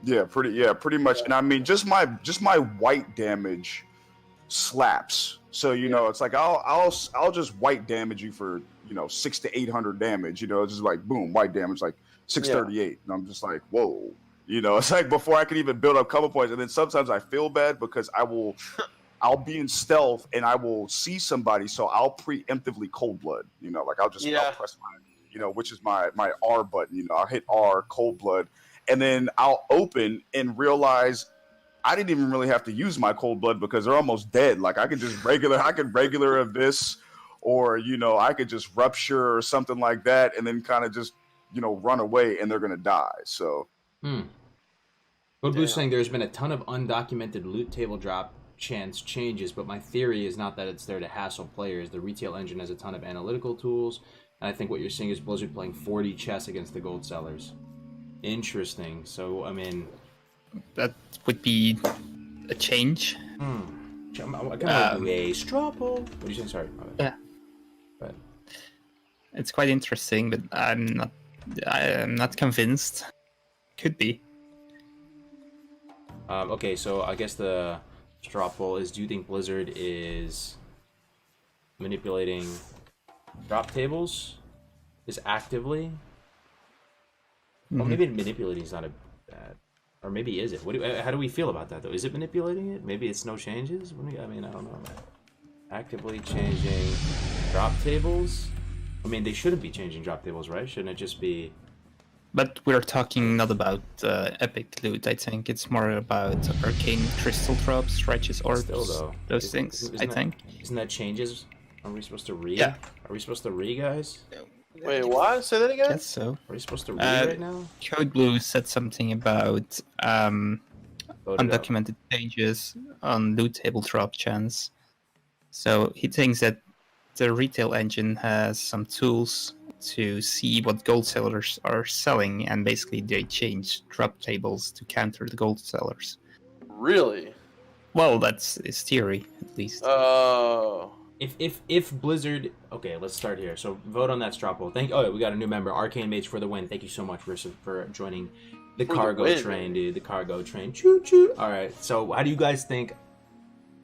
Yeah, pretty much. And I mean, just my white damage slaps. So it's like I'll just white damage you for 600 to 800 damage. Just like boom, white damage like 638, and I'm just like whoa. It's like before I can even build up combo points, and then sometimes I feel bad because I'll be in stealth and I will see somebody, so I'll preemptively cold blood. Like I'll press my, which is my R button. I'll hit R, cold blood, and then I'll open and realize I didn't even really have to use my cold blood because they're almost dead. Like I could regular abyss, or I could just rupture or something like that, and then kind of just run away, and they're gonna die. So. Goodblu's saying there's been a ton of undocumented loot table drop chance changes, but my theory is not that it's there to hassle players. The retail engine has a ton of analytical tools, and I think what you're seeing is Blizzard playing 4D chess against the gold sellers. Interesting. So, I mean... That would be a change. I'm gonna do a straw poll. What are you saying? Sorry. Yeah. But it's quite interesting, but I'm not convinced. Could be. Okay, so I guess the straw poll is: do you think Blizzard is manipulating drop tables? Is actively? Well, maybe manipulating is not a bad, or maybe is it? How do we feel about that though? Is it manipulating it? Maybe it's no changes. I mean, I don't know. Actively changing drop tables. I mean, they shouldn't be changing drop tables, right? Shouldn't it just be? But we're talking not about epic loot. I think it's more about arcane crystal drops, righteous orbs, Still, though, those things. I think. Isn't that changes? Are we supposed to read? Yeah. Are we supposed to read, guys? Wait, what? Say that again? Guess so. Are we supposed to read right now? Code Blue said something about undocumented changes on loot table drop chance. So he thinks that the retail engine has some tools to see what gold sellers are selling, and basically they change drop tables to counter the gold sellers. Really? Well, that's his theory, at least. Oh. If Blizzard, okay, let's start here. So vote on that straw poll. We got a new member, Arcane Mage for the win. Thank you so much for joining the cargo train, dude. The cargo train, choo choo. All right. So how do you guys think?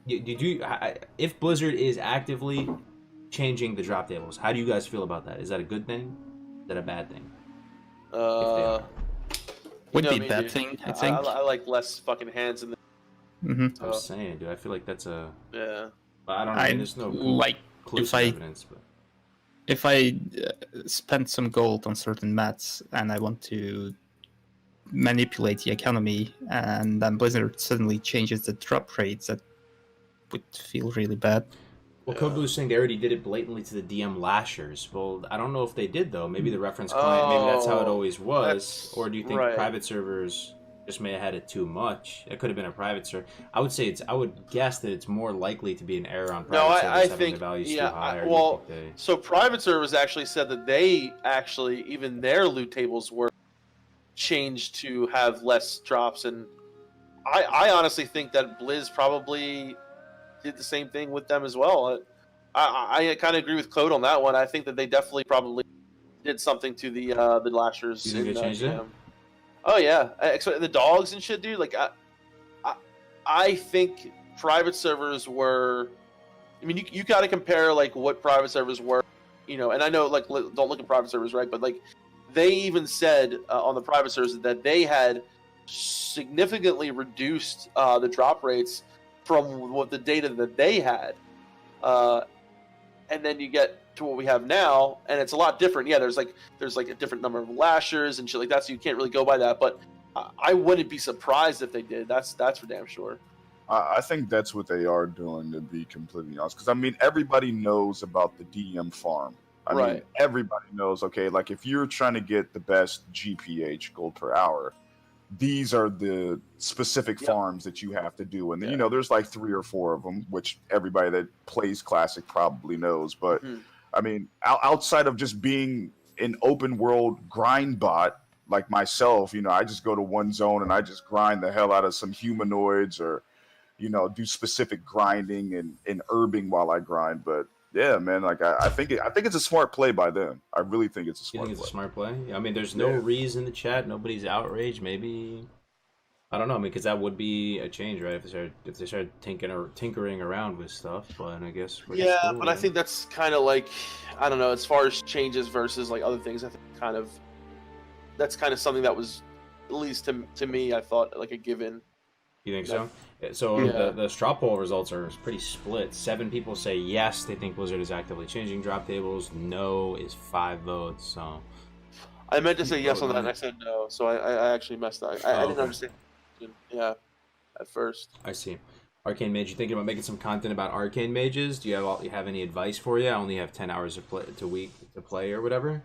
If Blizzard is actively changing the drop tables, how do you guys feel about that? Is that a good thing? Is that a bad thing? Would be a bad thing, I think. I like less fucking hands in the. Mm-hmm. I was saying, dude. I feel like that's a. Yeah. I don't know. There's no evidence, but if I spend some gold on certain mats and I want to manipulate the economy, and then Blizzard suddenly changes the drop rates, that would feel really bad. Well, Code Blue's saying they already did it blatantly to the DM lashers. Well, I don't know if they did though. Maybe the reference client, maybe that's how it always was. Or do you think private servers just may have had it too much? It could have been a private server. I would guess that it's more likely to be an error on private servers having the values too high. So private servers actually said that they actually, even their loot tables were changed to have less drops, and I honestly think that Blizz probably did the same thing with them as well. I kind of agree with Code on that one. I think that they definitely probably did something to the lashers. You think they changed it? Oh yeah, the dogs and shit, dude. Like I think private servers were. I mean, you got to compare like what private servers were, and I know like don't look at private servers, right? But like they even said on the private servers that they had significantly reduced the drop rates from what the data that they had. and then you get to what we have now, and it's a lot different. Yeah, there's like a different number of lashers and shit like that, so you can't really go by that. But I wouldn't be surprised if they did. That's for damn sure. I think that's what they are doing, to be completely honest. Because I mean, everybody knows about the DM farm. I mean, everybody knows. Okay, like if you're trying to get the best GPH, gold per hour, these are the specific farms that you have to do. And you know, there's like 3 or 4 of them, which everybody that plays Classic probably knows. But I mean, outside of just being an open world grind bot like myself, you know, I just go to one zone and I just grind the hell out of some humanoids, or, you know, do specific grinding and herbing while I grind. But yeah, man, like I think it's a smart play by them. I really think it's a smart play. You think it's a smart play? I mean, there's no reason in the chat. Nobody's outraged. Maybe, I don't know. I mean, because that would be a change, right? If they started tinkering around with stuff. But I guess but I think that's kind of like, I don't know, as far as changes versus like other things. I think that's kind of something that was, at least to me, I thought like a given. You think so? So the straw poll results are pretty split. 7 people say yes, they think Blizzard is actively changing drop tables. No is 5 votes. So I meant to say yes on that, and I said no. So I actually messed up. I didn't understand. Yeah, at first. I see. Arcane Mage, you thinking about making some content about Arcane Mages? Do you have any advice for you? I only have 10 hours to week to play or whatever.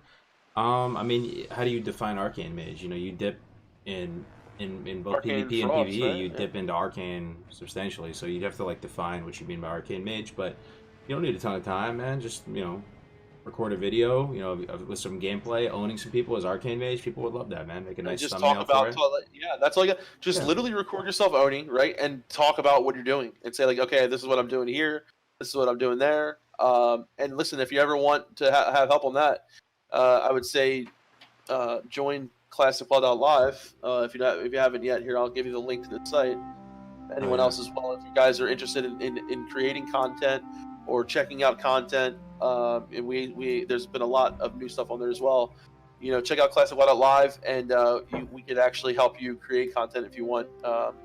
I mean, how do you define Arcane Mage? You know, you dip in both Arcane PvP and Frost, PvE, right? you dip into Arcane substantially, so you'd have to like define what you mean by Arcane Mage, but you don't need a ton of time, man. Just, you know, record a video, you know, with some gameplay, owning some people as Arcane Mage. People would love that, man. Make a nice just thumbnail talk about for it. that's all you got. Just literally record yourself owning, right, and talk about what you're doing, and say like, okay, this is what I'm doing here, this is what I'm doing there. And listen, if you ever want to have help on that, I would say join classicwow.live. If you haven't yet, here I'll give you the link to the site. Anyone else as well, if you guys are interested in creating content or checking out content, and we there's been a lot of new stuff on there as well. You know, check out classicwow.live, and we could actually help you create content if you want.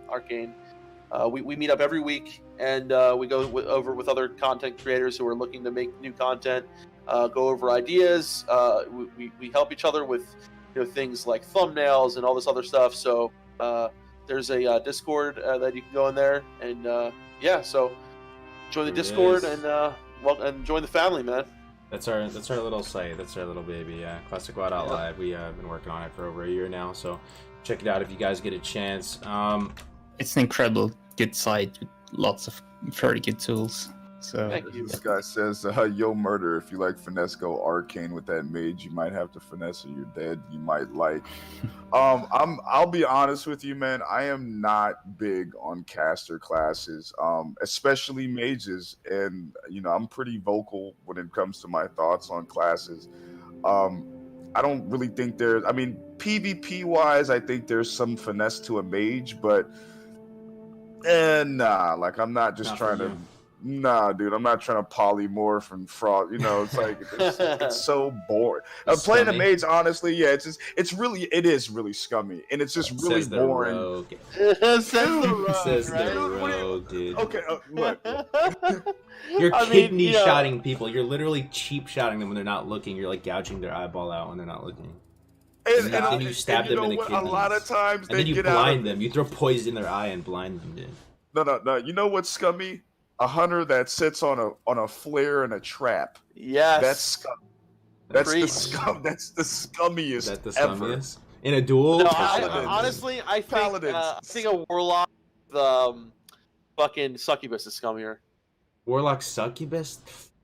Arcane. We meet up every week, and we go over with other content creators who are looking to make new content. Go over ideas. We help each other with, you know, things like thumbnails and all this other stuff. So there's a Discord that you can go in there, and so join the Discord and join the family, man. That's our little site. That's our little baby. Yeah, classicwow.live. We have been working on it for over a year now, so check it out if you guys get a chance. It's an incredible good site with lots of very good tools. So Thank you. This guy says, yo, murder, if you like finesse, go Arcane with that mage. You might have to finesse or you're dead. You might like. I'll be honest with you, man. I am not big on caster classes, especially mages. And, you know, I'm pretty vocal when it comes to my thoughts on classes. I don't really think PvP-wise, I think there's some finesse to a mage, but nah, like I'm not just trying to... Nah, dude, I'm not trying to polymorph and fraud. You know, it's like it's so boring. Playing a mage, honestly, yeah, it is really scummy, and it's just really boring. Says the rogue, dude. Okay, look. You're kidney shotting people. You're literally cheap shotting them when they're not looking. You're like gouging their eyeball out when they're not looking. And then you stab them in the kidneys. A lot of times, and then you blind them. You throw poison in their eye and blind them, dude. No. You know what's scummy? A hunter that sits on a flare and a trap. Yes. That's scum. That's the scum. That's the scummiest. Is that the scummiest? In a duel? No, honestly, I think a warlock, fucking succubus is scummier. Warlock succubus?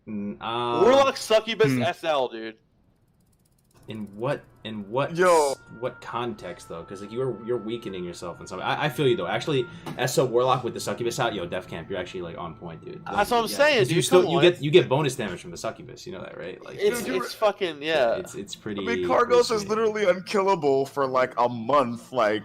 Warlock succubus SL, dude. In what context though? Because like you're weakening yourself in some. I feel you though. Actually, SO Warlock with the succubus out, Def Camp, you're actually like on point, dude. Like, that's what I'm saying, dude. You get bonus damage from the succubus. You know that, right? Like it's fucking It's pretty. I mean, Cargos is literally unkillable for like a month. Like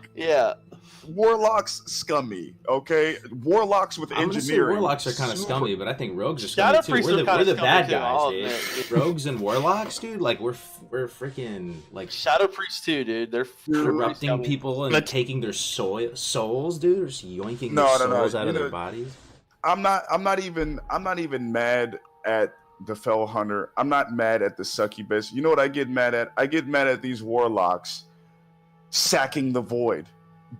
Warlocks scummy. Okay, Warlocks with engineering. Warlocks are kind of scummy, but I think rogues are scummy too. We're the bad guys, dude. Rogues and warlocks, dude. Like we're freaking like Shadow Priests too, dude. They're corrupting people and taking their souls, dude. Or just yoinking their souls out of their bodies. I'm not even mad at the Fell Hunter. I'm not mad at the Succubus. You know what I get mad at? I get mad at these warlocks sacking the void.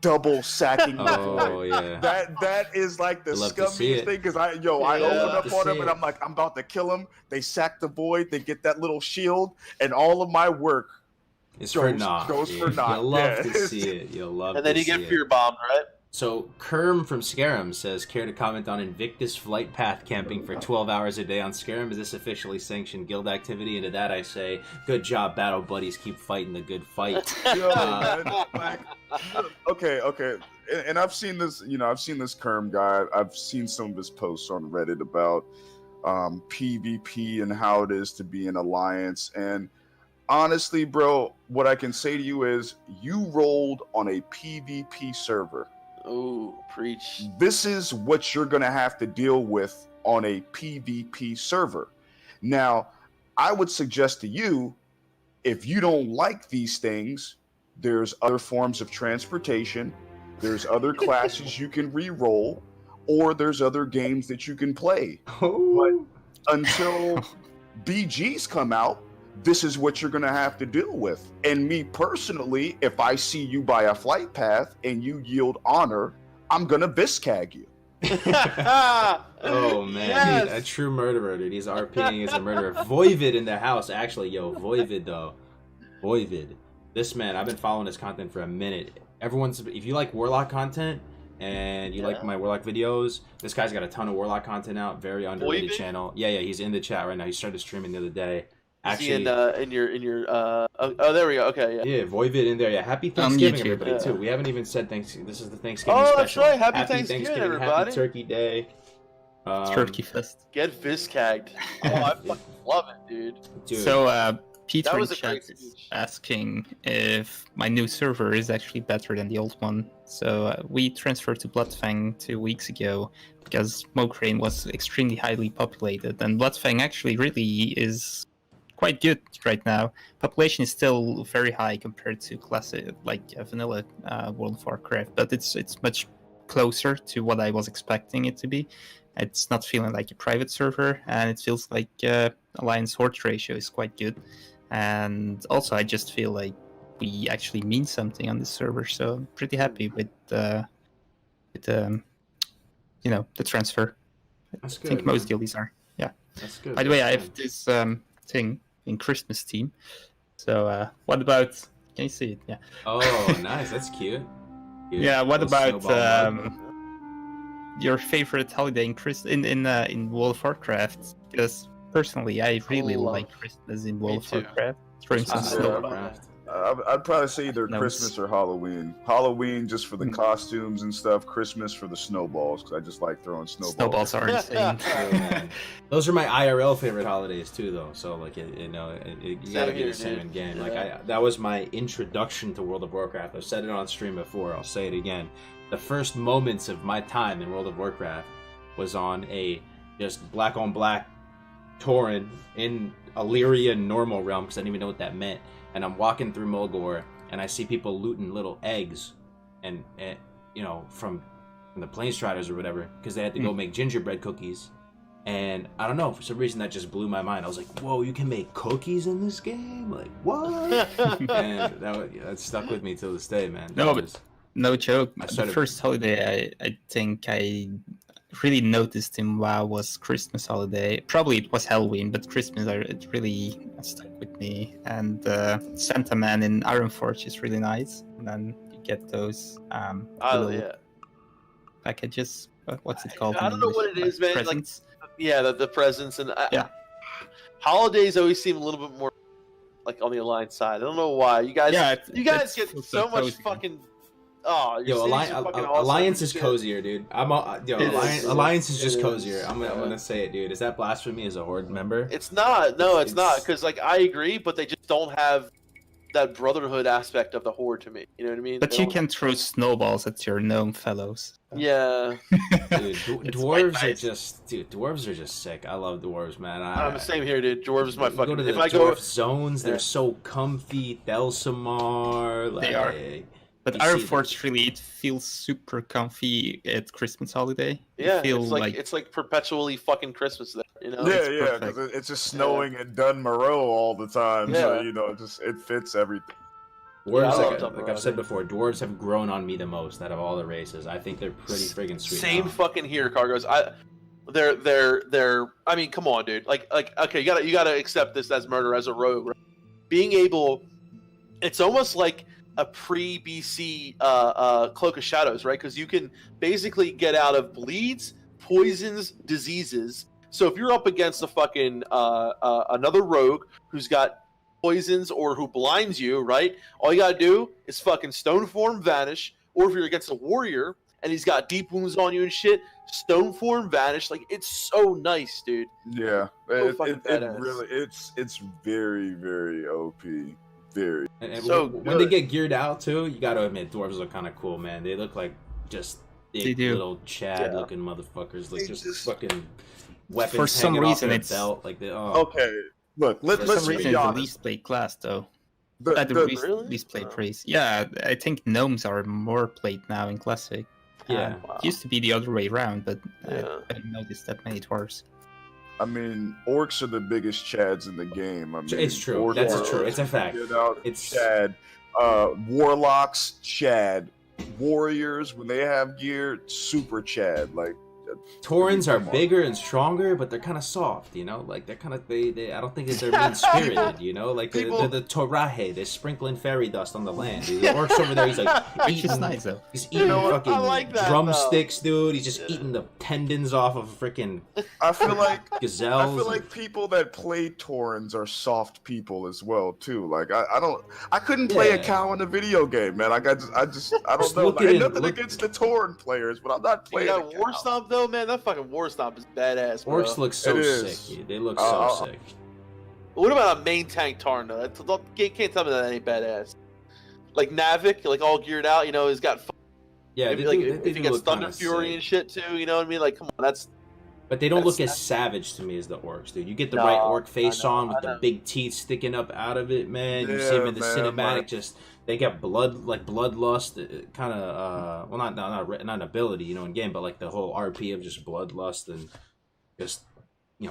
Double sacking the void. Oh yeah. That is like the Love to see scummiest it. thing because I Yeah. open Love up to on see them and it. I'm like, I'm about to kill them. They sack the void, they get that little shield, and all of my work It's for goes naught. for Dude. naught. You'll love Yeah. to see it. You'll love And then to you see get it. fear bombed, right? So Kerm from Scarum says, care to comment on Invictus flight path camping for 12 hours a day on Scarum? Is this officially sanctioned guild activity? And to that I say, good job, battle buddies. Keep fighting the good fight. Yo, man, like, okay, and I've seen this. I've seen this Kerm guy. I've seen some of his posts on Reddit about PvP and how it is to be in alliance. And honestly, bro, what I can say to you is, you rolled on a PvP server. Ooh, preach. This is what you're gonna have to deal with on a PvP server. Now, I would suggest to you, if you don't like these things, there's other forms of transportation, there's other classes you can re-roll, or there's other games that you can play. But until BGs come out, this is what you're going to have to deal with. And me personally, if I see you buy a flight path and you yield honor, I'm going to Viscag you. Oh man, Yes. dude, a true murderer, dude. He's RPing as a murderer. Voivod in the house, actually, yo, Voivod though. Voivod. This man, I've been following his content for a minute. If you like Warlock content and you like my Warlock videos, this guy's got a ton of Warlock content out. Very underrated Voivod? channel. Yeah, he's in the chat right now. He started streaming the other day. Actually, in your oh, there we go. Okay, yeah. yeah, Voivod in there. Yeah, happy Thanksgiving, YouTube. everybody, Yeah. too. We haven't even said Thanksgiving. This is the Thanksgiving Oh, special. that's right. Happy Thanksgiving, everybody. Happy Turkey Day. Turkey Fest. Get Viscagged. Oh, I fucking love it, dude. Dude. So, Peter That in was a chat great is speech. asking if my new server is actually better than the old one. So we transferred to Bloodfang 2 weeks ago because Mokraine was extremely highly populated, and Bloodfang actually really is quite good right now. Population is still very high compared to classic, vanilla World of Warcraft, but it's much closer to what I was expecting it to be. It's not feeling like a private server, and it feels like Alliance Horde ratio is quite good. And also, I just feel like we actually mean something on this server, so I'm pretty happy with the transfer. That's I good, think most man. guildies are. Yeah. That's good. By the way, I That's have good. this thing in Christmas theme. So what about? Can you see it? Yeah. Oh, nice. That's cute. Cute. Yeah. What Little about snowball mug. your favorite holiday in World of Warcraft? Because personally, I really Cool. like Christmas in World of too. Warcraft. Throwing some Christmas in snow. Warcraft. I'd probably say either No, Christmas or Halloween. Halloween just for the Mm. costumes and stuff. Christmas for the snowballs because I just like throwing snowballs. Snowballs are insane. Oh, man. Those are my IRL favorite holidays too, though. So like, you gotta be here, the same dude. in game. Yeah. Like, that was my introduction to World of Warcraft. I've said it on stream before. I'll say it again. The first moments of my time in World of Warcraft was on a just black on black Tauren in Illyria normal realm because I didn't even know what that meant. And I'm walking through Mulgore and I see people looting little eggs, and from the Planestriders or whatever, because they had to go make gingerbread cookies. And I don't know, for some reason that just blew my mind. I was like, "Whoa, you can make cookies in this game? Like what?" And that stuck with me till this day, man. No, That but- was- No joke. I The started- first holiday I think I really noticed in WoW was Christmas holiday. Probably it was Halloween, but Christmas it really stuck with me. And Santa Man in Ironforge is really nice. And then you get those Oh little yeah, packages. What's it called? I in don't know what English? it is, man. Like, Presents? yeah, the presents and Yeah. holidays always seem a little bit more like on the Alliance side. I don't know why. You guys, Yeah, you guys it's get feels so much cozy. fucking. Oh, your Yo, cities are fucking awesome Alliance and is shit. cozier, dude. It is. Alliance is just It is. cozier. I'm Yeah. gonna say it, dude. Is that blasphemy as a Horde member? It's not. No, it's not. It's- Because like I agree, but they just don't have that brotherhood aspect of the Horde to me. You know what I mean? But They you don't- can throw snowballs at your gnome fellows. Yeah, Dude, It's dwarves quite nice. dwarves are just sick. I love dwarves, man. I'm the same here, dude. Dwarves is my you fucking. Go to the If I dwarf go, zones, they're Yeah. so comfy. Thelsamar, like, They are. But You see Ironforge really, it feels super comfy at Christmas holiday. You Yeah, feel it's like perpetually fucking Christmas there. You know? Yeah, yeah, perfect. because it's just snowing in Dunmoreau all the time. So Yeah. you know, it fits everything. Dwarves, Yeah, I love like Dumbo, I've said dude. before, dwarves have grown on me the most out of all the races. I think they're pretty friggin' sweet. Same now. fucking here, Cargos. They're. I mean, come on, dude. Like, okay, you gotta accept this as murder as a rogue. Right? Being able, it's almost like a pre-BC Cloak of Shadows, right? Because you can basically get out of bleeds, poisons, diseases. So if you're up against a fucking another rogue who's got poisons or who blinds you, right? All you gotta do is fucking stone form vanish. Or if you're against a warrior and he's got deep wounds on you and shit, stone form vanish. Like, it's so nice, dude. Yeah, So fucking it badass. really it's very very OP. Very. And So when they good. get geared out too, you gotta admit, dwarves look kind of cool, man. They look like just They big do. little Chad-looking motherfuckers, like They just just- fucking weapons For some hanging off reason, their it's- belt, like they. Oh, Okay, look, For let's some reason, be it's the honest. least played class, though. The- At the the- least, least played Oh. race. Yeah, I think gnomes are more played now in Classic. Yeah. Wow. It used to be the other way around, but Yeah. I didn't notice that many dwarves. I mean, orcs are the biggest chads in the game. I mean, It's true. orcs That's are- true. It's a fact. Get out, It's Chad. Warlocks, Chad. Warriors, when they have gear, super Chad. Like, Taurens are Come on. bigger and stronger, but they're kind of soft, you know. Like they're kind of they. I don't think that they're mean spirited, you know. Like People- the Torahe, they're sprinkling fairy dust on the land. Dude. The orcs over there, he's like Which is eating, nice, though. he's eating know what? fucking I like that, drumsticks, dude. He's just Yeah. eating the tendons off of freaking I feel like gazelles. I feel like people that play Taurens are soft people as well too. Like I couldn't play a Yeah. cow in a video game, man. Like I don't Just know. look at Ain't it, nothing look- against the Tauren players, but I'm not You playing. got a War cow. Stomp though, man. That fucking War Stomp is badass, bro. Orcs look so It is. sick, dude. They look Uh, so sick. What about a main tank Tarn though? Can't tell me that ain't badass. Like Navik, like all geared out, you know, he's got. Yeah, Maybe they like do, they if do he gets look kinda Thunder Fury sick. and shit too, you know what I mean? Like, come on, that's But they don't look That's- as savage to me as the orcs, dude. You get the No, right orc face I know, on with I the know. big teeth sticking up out of it, man. You see Yeah, them in the man, cinematic, man. just they got blood, like bloodlust, kind of. Well, not an ability, you know, in game, but like the whole RP of just bloodlust and just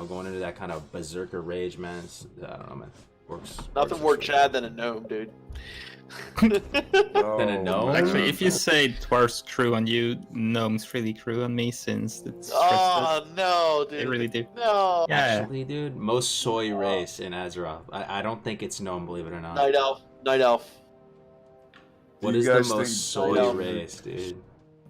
going into that kind of berserker rage, man. I don't know, man. Orcs. nothing orcs more are sweet. Chad than a gnome, dude. Than a gnome? man. Actually, if you say dwarves crew on you, gnomes really crew on me, since it's Oh no, dude. they really do. No. Yeah. Actually, dude, most soy race in Azeroth. I don't think it's gnome, believe it or not. Night Elf. Night Elf. What Do is you the guys think most soy Night Elf- race, dude?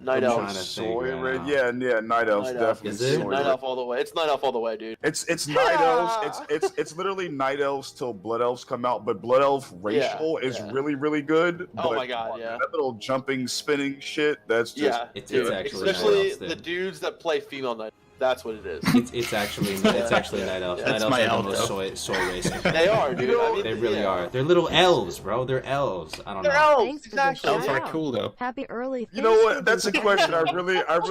Night I'm Elf. trying to think Soy right red, now. yeah, Night Elf's Night Elf. definitely Is it? soy Night red. Elf all the way. It's Night Elf all the way, dude. It's Night Elves. It's literally Night Elves till Blood Elves come out, but Blood Elf racial is yeah. really good. Oh but my god, yeah. that little jumping, spinning shit. That's just Yeah, It's dude. actually especially Night Elves, the dude. dudes that play female Night. That's what it is. It's actually Night Elves. Yeah. Night That's Elves my are the elf, most though. soy racing. They are, dude. I mean, They really yeah. are. They're little elves, bro. They're elves. I don't They're know. elves, Thanks for the exactly. Elves are Shout out. cool, though. Happy early. You know what? Thanksgiving That's a to question I everyone.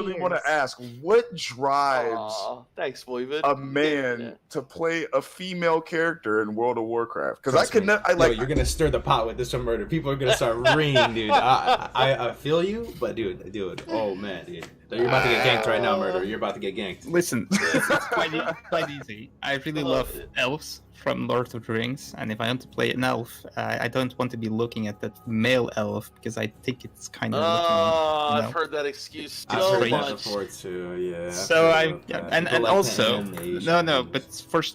really want Cheers. to ask. What drives Aw, thanks, Boyvid. a man Yeah. to play a female character in World of Warcraft? Because I Trust could me. not. I Yo, like. you're gonna stir the pot with this one murder. People are gonna start ringing, dude. I feel you, but dude. Oh man, dude. You're about to get ganked right now, murder. You're about to get ganked. Listen, it's quite easy. I really Oh, love yeah. elves from Lord of the Rings, and if I want to play an elf, I don't want to be looking at that male elf because I think it's kind of Oh, looking. I've heard that excuse I've so heard that much. before too. Yeah. I've So heard I about that. and People like the also animation. no, but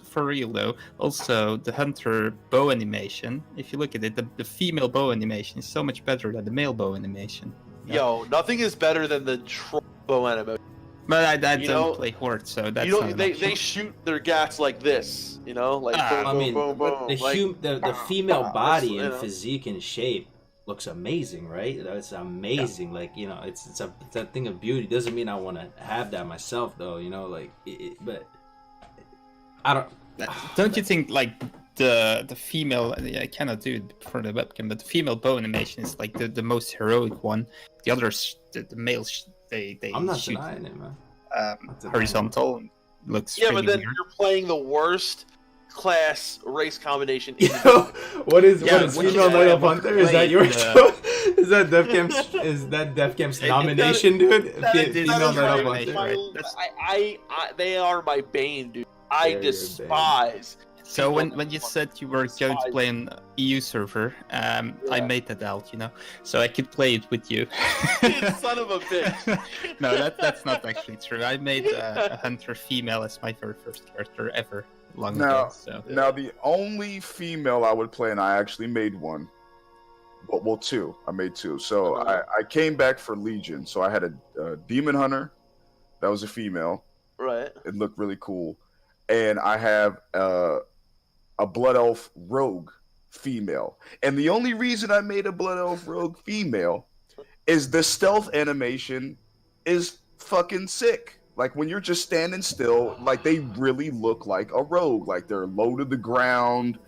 for real though. Also, the hunter bow animation. If you look at it, the female bow animation is so much better than the male bow animation. Yo, nothing is better than the troll bow anime. But I You don't know- play horde, so that's You know, not they, an they option. shoot their gats like this, you know, like Ah, boom, I boom, mean, boom, boom. the like, the female body you and know. physique and shape looks amazing, right? It's amazing. Like it's a thing of beauty. Doesn't mean I want to have that myself, though. You know, like but I don't. Don't you think like the female? I cannot do it for the webcam, but the female bow animation is like the most heroic one. The others, the males, they I'm not shoot denying it, man. denying horizontal. And looks Yeah, really but then weird. you're playing the worst class race combination. In Yo, what is Yeah, what is which is female why night I elf want to hunter? Is that play your the- show? Is that Def Camp's nomination, dude? Female That that is up my- on there. they are my bane, dude. They're I your bane. despise. So people when you that said you were going to play an EU server, I Yeah. made that out, so I could play it with you. Son of a bitch. No, that's not actually true. I made a hunter female as my very first character ever long Now- ago. So Now, the only female I would play, and I actually made one. Well, two. I made two. So I came back for Legion. So I had a demon hunter. That was a female. Right. It looked really cool. And I have a blood elf rogue female. And the only reason I made a blood elf rogue female is the stealth animation is fucking sick. Like when you're just standing still, like they really look like a rogue. Like they're low to the ground.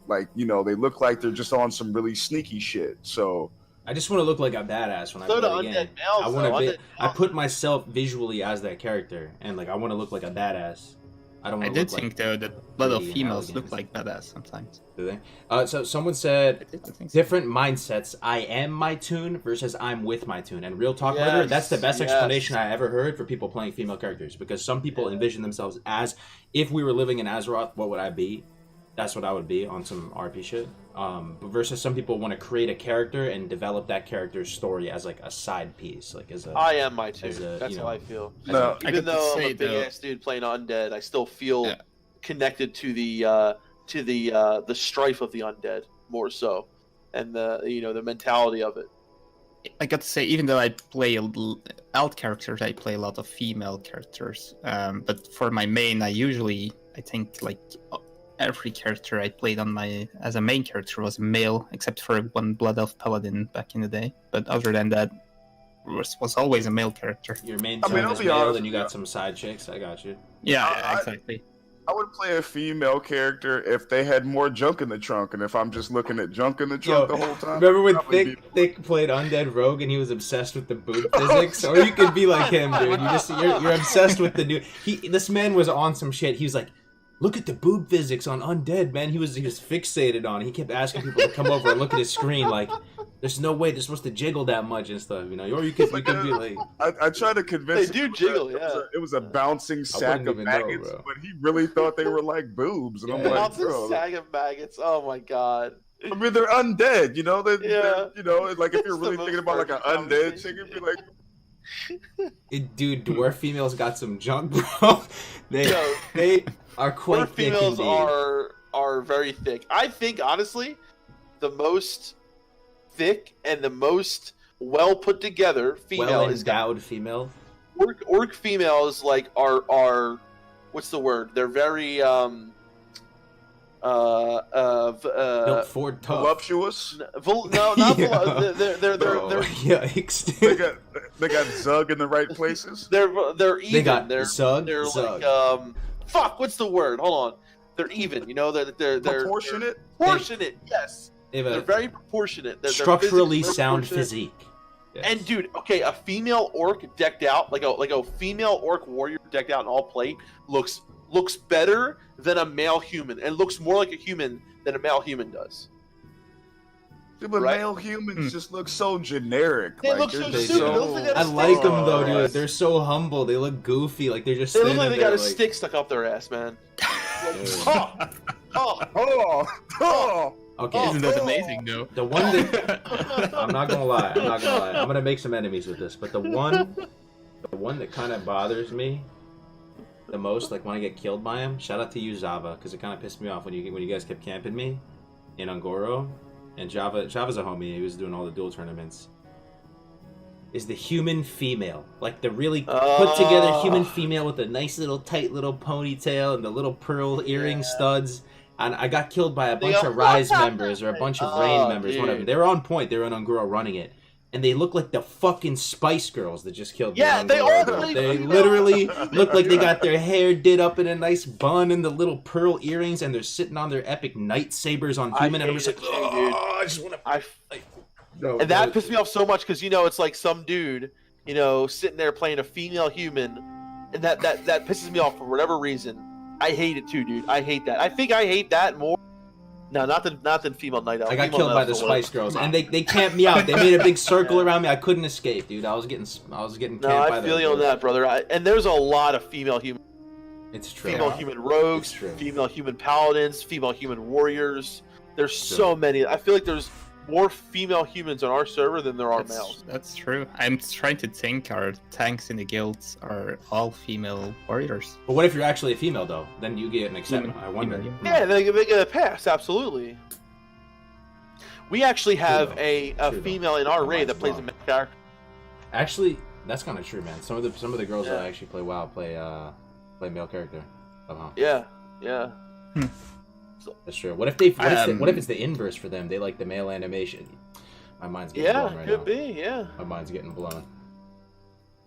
Like, they look like they're just on some really sneaky shit. So I just want to look like a badass when I So do play the game. undead males, I want though. to. Undead I put myself visually as that character, and like I want to look like a badass. I don't I want to did look think though that blood of pretty females elegant. look like badass sometimes. like. Do they? So someone said I did think so. different mindsets. I am my tune versus I'm with my tune. And real talk Yes, letter, that's the best yes. explanation I ever heard for people playing female characters. Because some people envision themselves as, if we were living in Azeroth, what would I be? That's what I would be on some RP shit. But versus some people want to create a character and develop that character's story as like a side piece, like as a. I am my tune. As a, That's you how know, I feel. no, I Even got to though I'm say, a big though- ass dude playing undead, I still feel Yeah. connected to the strife of the undead more so, and the mentality of it. I got to say, even though I play alt characters, I play a lot of female characters. But for my main, I think like every character I played as a main character was male, except for one Blood Elf Paladin back in the day. But other than that, was always a male character. Your main I mean, tune I'll is be male, honest then you with got you. some side chicks. I got you. Yeah, exactly. I would play a female character if they had more junk in the trunk, and if I'm just looking at junk in the trunk Yo, the whole time. Remember when probably Thick played Undead Rogue and he was obsessed with the boob physics? Or you could be like him, dude. You're obsessed with the dude. This man was on some shit. He was like, look at the boob physics on Undead, man. He was fixated on it. He kept asking people to come over and look at his screen like, there's no way they're supposed to jiggle that much and stuff, Or you could be like, I tried to convince They him do jiggle, that yeah. it was a bouncing sack wouldn't of even know, maggots, bro. but he really thought they were like boobs, and I'm Yeah. like, Lots of bro. sag of maggots. Oh my god. I mean, they're undead, They're, like if It's you're the really most thinking about like an perfect undead conversation. chick, it'd be like, dude, dwarf females got some junk, bro. Yo. They are quite Dwarf thick females indeed. are very thick. I think honestly, the most thick and the most well put together female Well is got endowed female. orc females like are what's the word? They're very Built Ford tough. voluptuous. no, not Yeah. they're Bro, they're yikes, They dude. got Zug in the right places. they're even. They got they're Zug, they're Zug. like fuck. What's the word? Hold on. They're even. They're Proportionate. proportionate. Yes, They have they're a very proportionate. They're structurally physically sound proportionate. physique. Yes. And dude, okay, a female orc decked out, like a female orc warrior decked out in all plate, looks better than a male human, and looks more like a human than a male human does. Yeah, but Right. male humans just look so generic. They like, look they're so just stupid. They look like they I got like them Oh, though, dude. yes. They're so humble. They look goofy. Like they're just. They look like standing they got a there, stick stuck up their ass, man. Dude. oh, oh, Oh. Okay. Oh. Isn't that amazing, though? The one that I'm not gonna lie. I'm gonna make some enemies with this, but the one that kind of bothers me the most, like when I get killed by him. Shout out to you, Zava, because it kind of pissed me off when you guys kept camping me in Ungoro. And Java's a homie. He was doing all the duel tournaments. Is the human female, like the really put together human female with a nice little tight little ponytail and the little pearl earring studs. And I got killed by a bunch of Rise members or a bunch of Rain members, one of them. dude. They were on point. They were in Ungoro running it. And they look like the fucking Spice Girls that just killed me. Yeah, in they Ungoro, all bro. really They do. literally look like they got their hair did up in a nice bun and the little pearl earrings, and they're sitting on their epic night sabers on human. And I'm just like, hate it too, dude. oh, I just want to. No, and that pissed me off so much because it's like some dude, sitting there playing a female human, and that pisses me off for whatever reason. I hate it too, dude. I hate that. I think I hate that more No, not the female night elf. I got Female killed night by elf the is the one. Spice Girls, and they camped me out. They made a big circle Yeah. around me. I couldn't escape, dude. I was getting camped No, by I feel you on that, brother. And there's a lot of female human, It's true. female human rogues, It's true. female human paladins, female human warriors. There's so many. I feel like there's more female humans on our server than there are males. That's true. I'm trying to think. Our tanks in the guilds are all female warriors. But what if you're actually a female though? Then you get an exception. I wonder. Human. Yeah, they get a pass. Absolutely. We actually have though. a True though. female in our Mine's raid that plays a wrong. male character. Actually, that's kind of true, man. Some of the girls that Yeah. actually play WoW play male character somehow. Yeah. That's true. What if it's the inverse for them? They like the male animation. My mind's getting blown Yeah, right could now. be. Yeah. My mind's getting blown.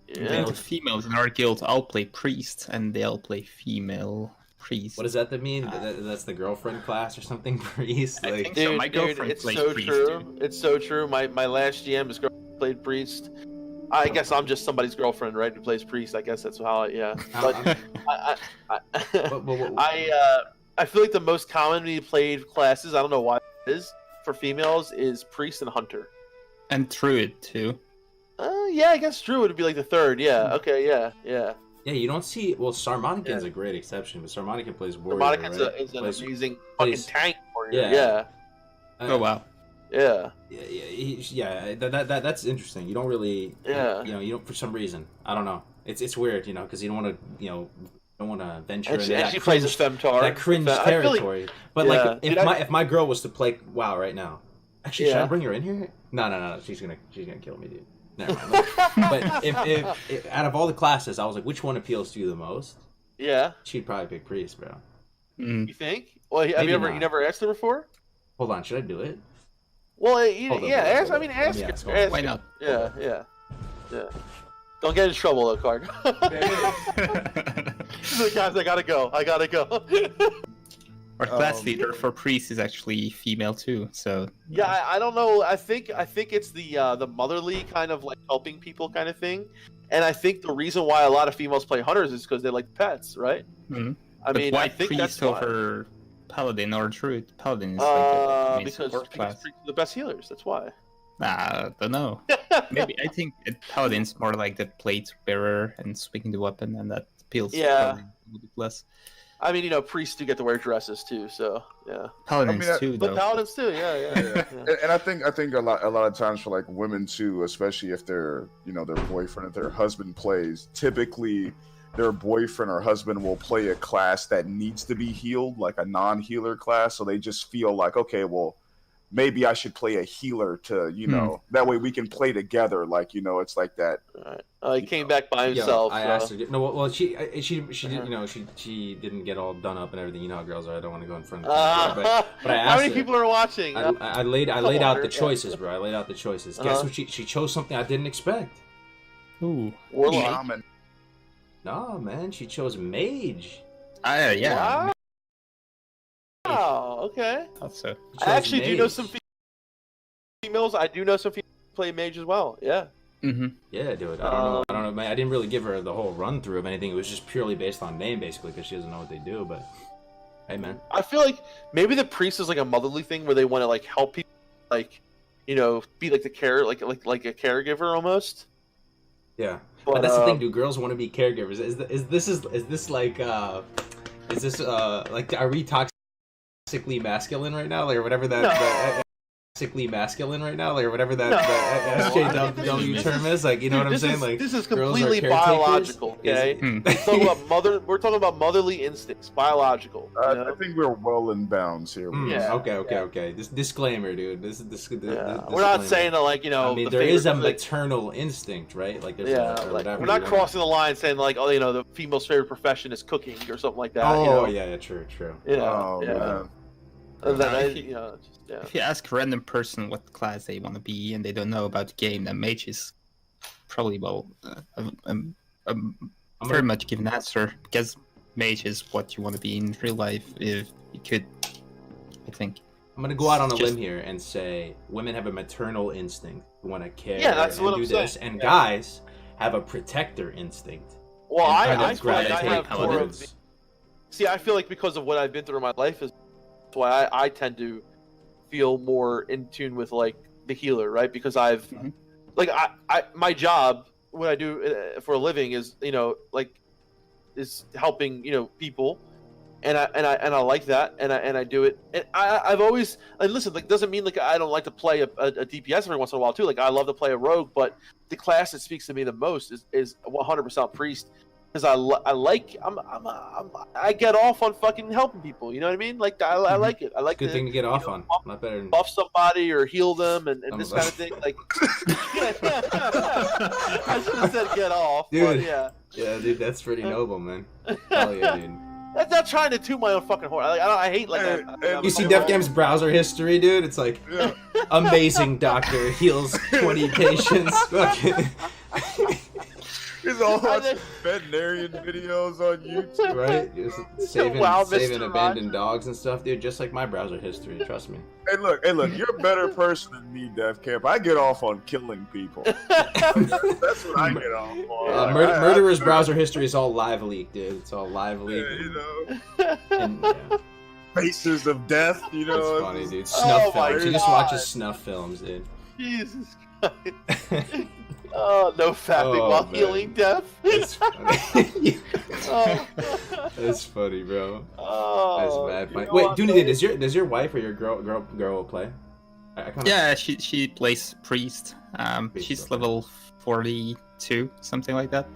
Yeah. The females in our guild all play priest, and they all play female priest. What does that mean? That's the girlfriend class or something? Priest? I Like, think so. My Dude, girlfriend it's plays so priest, true. too. It's so true. My last GM is played priest. I guess I'm just somebody's girlfriend, right? Who plays priest. I guess that's how. Yeah. But I feel like the most commonly played classes, I don't know why it is, for females is priest and hunter. And druid too. Yeah, I guess druid would be like the third. Yeah. Okay. Yeah. yeah, you don't see. Well, Sarmonican's a great exception, but Sarmonican plays warrior. Monica right? is an Plays- amazing fucking plays- tank warrior. yeah. Yeah. Oh wow. Yeah. That's interesting. You don't really, Yeah. you don't for some reason. I don't know. It's weird, because you don't want to, don't want to venture And into she, that she plays a cringe, femtar. that cringe I feel like- territory. But yeah. like, Dude, if my girl was to play WoW right now, actually, should I Yeah. bring her in here? No. She's gonna kill me, dude. Never mind. But if out of all the classes, I was like, which one appeals to you the most? Yeah. She'd probably pick priest, bro. Mm. You think? Well, have Maybe you not. never asked her before? Hold on, should I do it? Well, Hold on, yeah. hold on, Ask. hold I mean, on. ask. Let me her, ask, hold on. ask Why her. not? Yeah. Don't get in trouble, though, Clark. The guys, I gotta go. Our class leader for priest is actually female too. So Yeah, I don't know. I think it's the motherly kind of like helping people kind of thing, and I think the reason why a lot of females play hunters is because they like pets, right? Mhm. I but mean, why I think priest that's why. over paladin or druid? Paladin is like the main Because support class. priests are the best healers. That's why. Nah, don't know. Maybe I think paladin's more like the plate bearer and swinging the weapon, and that appeals to Yeah. paladin a little bit less. I mean, priests do get to wear dresses too, so yeah. Paladins I mean, too, But though. paladins too, yeah. And I think a lot of times for like women too, especially if their boyfriend, if their husband plays, typically their boyfriend or husband will play a class that needs to be healed, like a non-healer class, so they just feel like, okay, well, maybe I should play a healer to, that way we can play together, like, it's like that. He came back by himself. I asked her. No, well, she did, she didn't get all done up and everything. You know how girls are. I don't want to go in front of the camera, but I asked how many her. people are watching? I laid out on, the yeah. choices, bro. I laid out the choices. Guess what? She chose something I didn't expect. Ooh. Warlock. Shaman. No, man, she chose mage. Yeah. Wow. Okay. Thought so. She chose I actually do know mage. some females. I do know some females who play mage as well. Yeah. Mm-hmm. Yeah, dude. I don't know, man. I didn't really give her the whole run through of anything. It was just purely based on name, basically, because she doesn't know what they do. But hey, man. I feel like maybe the priest is like a motherly thing where they want to like help people, like be like the care, like a caregiver almost. Yeah. But that's the thing, do girls want to be caregivers? Is this like are we toxically masculine right now, like, or whatever that? No. Toxically masculine right now, like, or whatever that, No. that SJW This term is, like, you know what I'm this saying? is, Like, this is girls are completely caretakers? biological. Okay. We're talking about motherly instincts, biological. you I know? think we're well in bounds here. Yeah. Okay. This disclaimer, dude. This Yeah. We're not saying that, like, I mean, the there is a favorite- maternal instinct, right? Like, there's Yeah, a, or like, whatever, we're not you know? crossing the line saying like, oh, the female's favorite profession is cooking or something like that. Oh, yeah, true. Oh, yeah. man. And then If you- just, yeah. If you ask a random person what class they want to be and they don't know about the game, then mage is probably very much given answer, because mage is what you want to be in real life if you could, I think. I'm gonna go out on a Just- limb here and say women have a maternal instinct who want to care Yeah, that's and what do I'm this, saying. and Yeah. guys have a protector instinct. Well, and I kind of feel like I gravitate have more of towards- the, see, I feel like because of what I've been through in my life is why I tend to feel more in tune with like the healer, right? Because I've like I my job, what I do for a living is is helping people, and I like that, and I do it, and I've always, and listen, like, doesn't mean like I don't like to play a DPS every once in a while too. Like, I love to play a rogue, but the class that speaks to me the most is 100% priest, because I get off on fucking helping people. You know what I mean? Like, I like it. I like Good thing to get off on. Not better than buff somebody or heal them and this kind of thing. Like, I should have said get off, dude. But yeah. Yeah, dude, that's pretty noble, man. Hell yeah, dude. That's not trying to toot my own fucking horn. Like, I hate like that. You see Def Cam's browser history, dude? It's like, amazing doctor heals 20 patients. Fucking. He's all watching veterinarian videos on YouTube. Right? Just saving abandoned dogs and stuff, dude. Just like my browser history, trust me. Hey, look, you're a better person than me, Def Camp. I get off on killing people. That's what I get off on. Murderer's browser history is all live leak, dude. It's all live leak. Yeah, And, Faces of death, That's funny, dude. Snuff films. He just watches snuff films, dude. Jesus Christ. Oh, no fapping while healing death. It's funny. That's funny, bro. Oh, that's bad. Wait, Dooney, does your wife or your girl play? Yeah, she plays priest. She's level 42, something like that.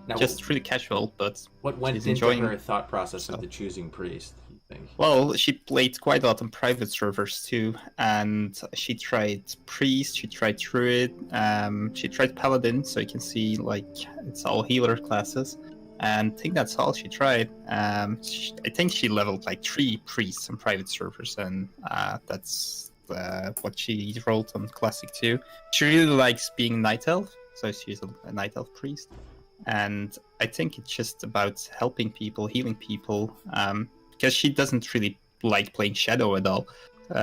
Now, just really casual, but what went into enjoying her thought process into choosing priest? You think? Well, she played quite a lot on private servers too, and she tried priest, she tried druid, she tried paladin, so you can see like it's all healer classes, and I think that's all she tried. I think she leveled like 3 priests on private servers, and that's what she rolled on classic too. She really likes being night elf, so she's a night elf priest. And I think it's just about helping people, healing people, because she doesn't really like playing Shadow at all.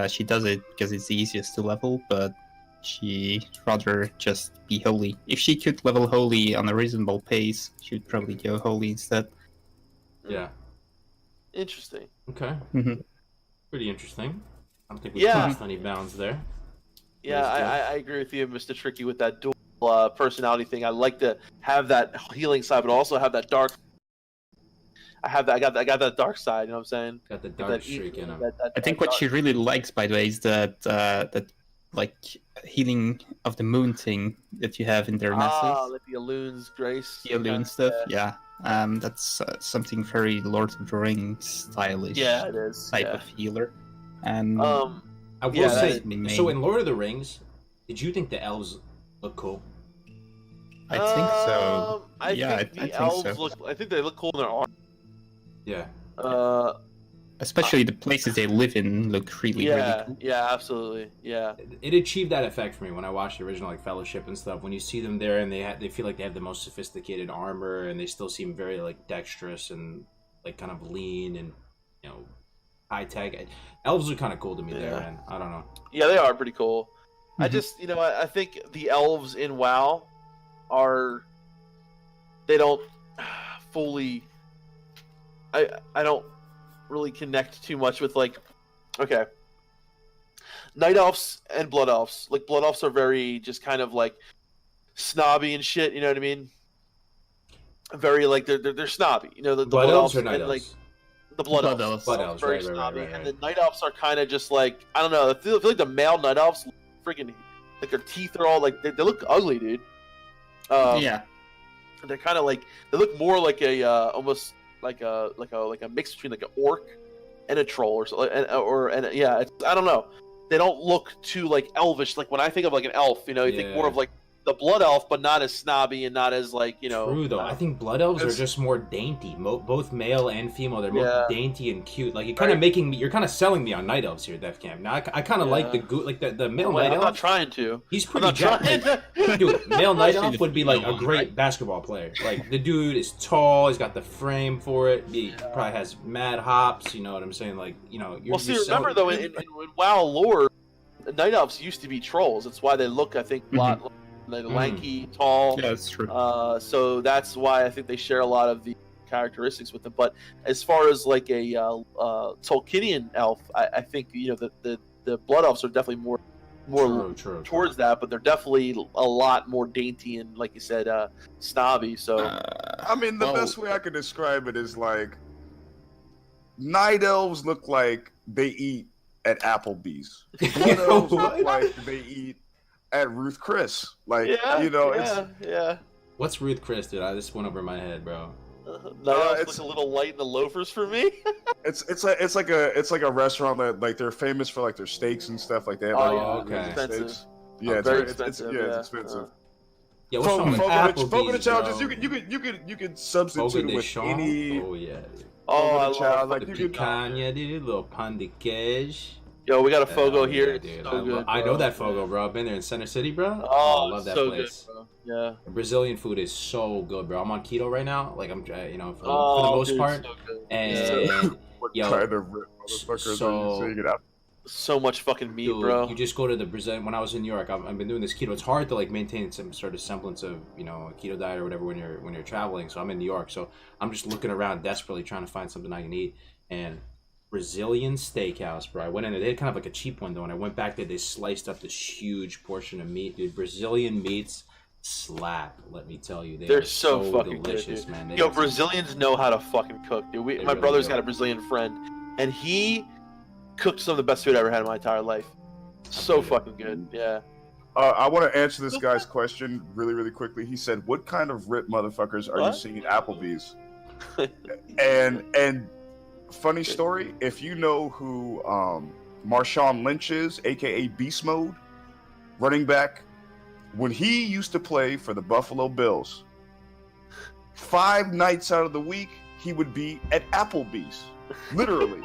She does it because it's the easiest to level, but she'd rather just be holy. If she could level holy on a reasonable pace, she would probably go holy instead. Yeah. Interesting. Okay. Mm-hmm. Pretty interesting. I don't think we crossed any bounds there. Yeah, I agree with you, Mr. Tricky, with that dual personality thing. I like to have that healing side, but also have that dark. I got that dark side. You know what I'm saying? Got the dark streak in him. I think what she really likes, by the way, is that like healing of the moon thing that you have in their messes. Like the Alloon's grace. The Alloon stuff, yeah. That's something very Lord of the Rings stylish. Yeah, it is. Type of healer. And I will say, so in Lord of the Rings, did you think the elves look cool? I think so. I think the elves look. I think they look cool in their armor. Yeah. Especially the places they live in look really cool. Yeah, absolutely. Yeah. It achieved that effect for me when I watched the original like Fellowship and stuff. When you see them there and they feel like they have the most sophisticated armor and they still seem very like dexterous and like kind of lean and high tech. Elves are kind of cool to me there, man. I don't know. Yeah, they are pretty cool. Mm-hmm. I just I think the elves in WoW they don't fully. I don't really connect too much with like, okay, night elves and blood elves. Like blood elves are very just kind of like snobby and shit. You know what I mean? Very like they're snobby. The blood elves are night elves. Like the blood elves. Blood elves, very right. snobby, and the night elves are kind of just like I don't know. I feel like the male night elves freaking like their teeth are all like they look ugly, dude. Yeah. They're kind of like they look more like a almost like a mix between like an orc and a troll or something, I don't know. They don't look too like elvish. Like when I think of like an elf, you think more of like the blood elf, but not as snobby and not as like True though, I think blood elves are just more dainty. Both male and female, they're more dainty and cute. Like you're kind of you're kind of selling me on night elves here, Def Cam. Now I kind of like the male night elf. I'm not trying to. He's pretty jacked. Dude, male night elf would be like a great basketball player. Like the dude is tall, he's got the frame for it. He probably has mad hops. You know what I'm saying? Like remember though in WoW lore, night elves used to be trolls. That's why they look, I think, a lot. Like lanky, tall. Yeah, that's true. So that's why I think they share a lot of the characteristics with them. But as far as like a Tolkienian elf, I think the blood elves are definitely more True. towards that, but they're definitely a lot more dainty and, like you said, snobby. So I mean, the best way I could describe it is like night elves look like they eat at Applebee's. Blood elves look like they eat at Ruth Chris. Like, yeah. What's Ruth Chris, dude? This went over my head, bro. It's a little light in the loafers for me. it's like a restaurant that like they're famous for like their steaks and stuff like that. Okay. Expensive. Yeah, it's very expensive. It's expensive. Yeah, what's wrong with Fogo de Applebee's, Chao, bro? just you can substitute it with any. Oh yeah. I love like The you can. picanha, dude. Little pan de queijo. Yo, we got a Fogo Yeah, here. dude. So good, I know bro. that Fogo, bro. I've been there in Center City, bro. Oh, I love that so place. good, bro. Yeah. Brazilian food is so good, bro. I'm on keto right now. Like I'm, for the Oh, most dude, part. so good. And What yo, kind of motherfuckers so- are you saying it out? So much fucking meat, dude, bro. you just go to the Brazilian. When I was in New York, I've been doing this keto. It's hard to like maintain some sort of semblance of a keto diet or whatever when you're traveling. So I'm in New York, so I'm just looking around desperately trying to find something I can eat. And Brazilian steakhouse, bro. I went in there. They had kind of like a cheap one though. And I went back there. They sliced up this huge portion of meat, dude. Brazilian meats slap. Let me tell you, They're so fucking delicious, good, man. dude. Yo, Brazilians know how to fucking cook, dude. My really brother's do. got a Brazilian friend, and he cooked some of the best food I ever had in my entire life. So fucking good, yeah. I want to answer this guy's question really, really quickly. He said, "What kind of rip motherfuckers are you What? seeing at Applebee's?" and funny story, if you know who Marshawn Lynch is, aka Beast Mode, running back, when he used to play for the Buffalo Bills, 5 nights out of the week he would be at Applebee's, literally.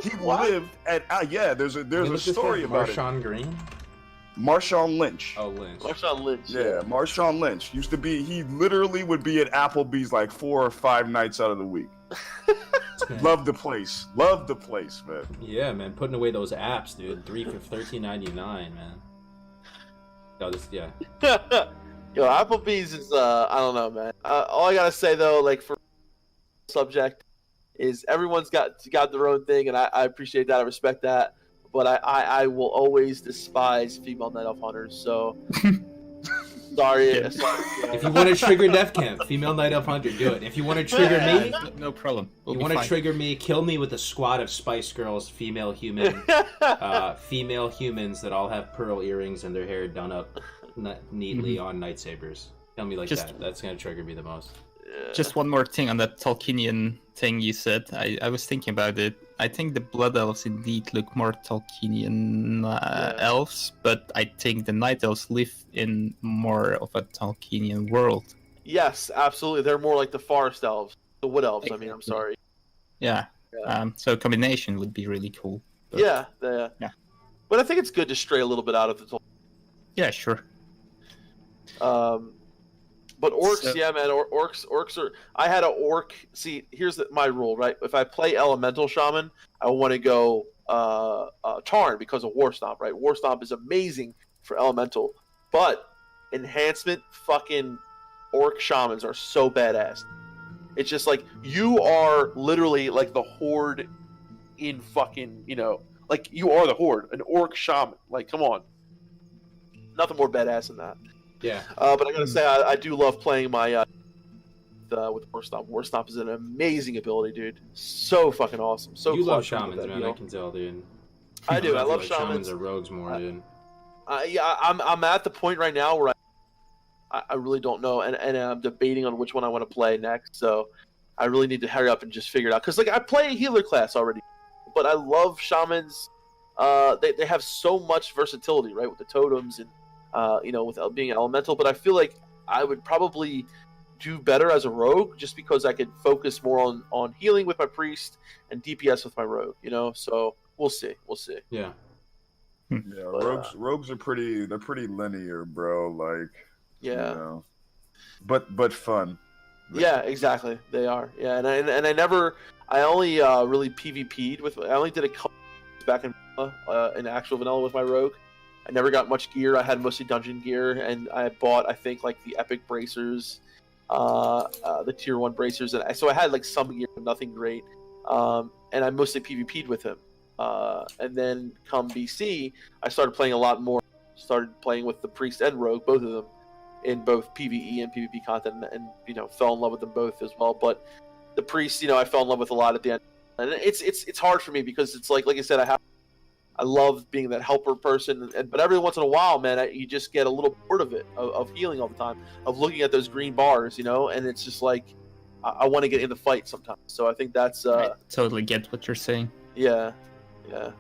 He lived at there's a story about Marshawn Green. it. Marshawn Lynch. Oh, Lynch. Marshawn Lynch. Yeah, Marshawn Lynch used to be. He literally would be at Applebee's like 4 or 5 nights out of the week. Love the place, man. Yeah, man, putting away those apps, dude. 3 for $13.99, man. No, Yo, Applebee's is I don't know, man. All I gotta say though, like for subject, is everyone's got their own thing, and I appreciate that. I respect that, but I will always despise female night elf hunters. So sorry. If you want to trigger Def Camp, female night elf hunter, do it. If you want to trigger me, No problem. We'll you be want to fine. trigger me, kill me with a squad of Spice Girls, female humans that all have pearl earrings and their hair done up neatly on lightsabers. Kill me like that. That's gonna trigger me the most. Just one more thing on that Tolkienian thing you said. I was thinking about it. I think the Blood Elves indeed look more Tolkienian elves, but I think the Night Elves live in more of a Tolkienian world. Yes, absolutely. They're more like the forest elves, the wood elves. I mean, I'm sorry. Yeah. So a combination would be really cool. But, Yeah. But I think it's good to stray a little bit out of the. Yeah, sure. But orcs, So- yeah, man, orcs are. I had an orc. See, here's my rule, right? If I play elemental shaman, I want to go Tarn because of War Stomp, right? War Stomp is amazing for elemental, but enhancement fucking orc shamans are so badass. It's just like you are literally like the horde in fucking, like you are the horde, an orc shaman. Like, come on, nothing more badass than that. Yeah. But I gotta say, I do love playing my with War Stomp. War Stomp is an amazing ability, dude. So fucking awesome. So You love clutch with shamans, that, man. I can tell, dude. I do. I love like shamans. Shamans are rogues more, dude. Yeah, I'm at the point right now where I really don't know, and I'm debating on which one I want to play next. So I really need to hurry up and just figure it out. Because like I play a healer class already, but I love shamans. They have so much versatility, right, with the totems and without being elemental. But I feel like I would probably do better as a rogue just because I could focus more on healing with my priest and DPS with my rogue. So we'll see. Yeah. Yeah, rogues are pretty linear, bro. Like, Yeah. But fun. Yeah, exactly. They are. Yeah, and I only really PvP'd with. I only did a couple back in actual vanilla with my rogue. I never got much gear. I had mostly dungeon gear, and I bought, I think, like the epic bracers the tier 1 bracers, and so I had like some gear, nothing great, and I mostly PvP'd with him. And then come BC, I started playing a lot more. Started playing with the priest and rogue, both of them, in both PvE and PvP content, and fell in love with them both as well. But the priest, I fell in love with a lot at the end, and it's hard for me because it's like I said, I love being that helper person, but every once in a while, man, you just get a little bored of it, of healing all the time, of looking at those green bars, and it's just like I want to get in the fight sometimes. So I think that's I totally get what you're saying. Yeah. Yeah.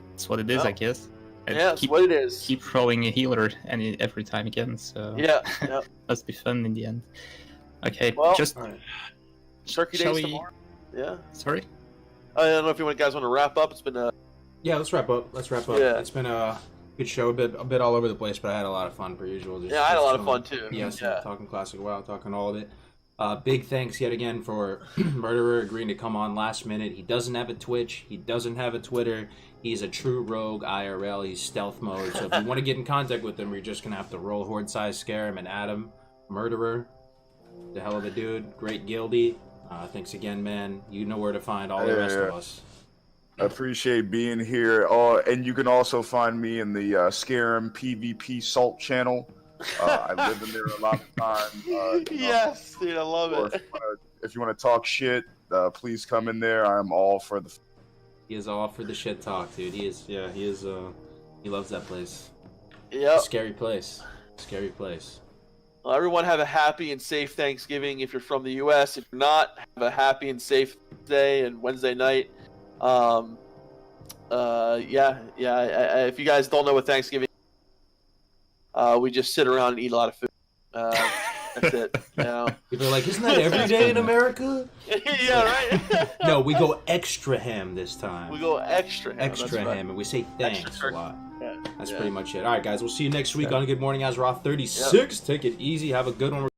That's what it is, I guess. That's what it is. Keep throwing a healer every time again, so yeah. Must be fun in the end. Okay, well, just Turkey Days tomorrow. Yeah. Sorry. I don't know if you guys want to wrap up. It's been Yeah, let's wrap up. Yeah. It's been a good show, a bit all over the place, but I had a lot of fun per usual. I had a lot of fun too. Yes, talking Classic WoW, talking all of it. Big thanks yet again for Murderer agreeing to come on last minute. He doesn't have a Twitch. He doesn't have a Twitter. He's a true rogue IRL. He's stealth mode. So if you want to get in contact with him, you're just going to have to roll Horde Size Scare him and add him. Murderer. The hell of a dude. Great guildie. Thanks again, man. You know where to find all the rest of us. I appreciate being here. And you can also find me in the Scarum PvP Salt channel. I live in there a lot of time. Yes, dude, I love it. If you want to talk shit, please come in there. I'm all for the. He is all for the shit talk, dude. He is. He loves that place. Yeah. Scary place. Scary place. Well, everyone have a happy and safe Thanksgiving if you're from the U.S. If you're not, have a happy and safe day and Wednesday night. If you guys don't know what Thanksgiving. We just sit around and eat a lot of food. That's it. People are like, isn't that every day in America? Yeah, right. No, we go extra ham this time. We go extra ham. Extra ham, and we say thanks a lot. Yeah. That's pretty much it. All right, guys, we'll see you next week on Good Morning Azeroth 36. Take it easy. Have a good one.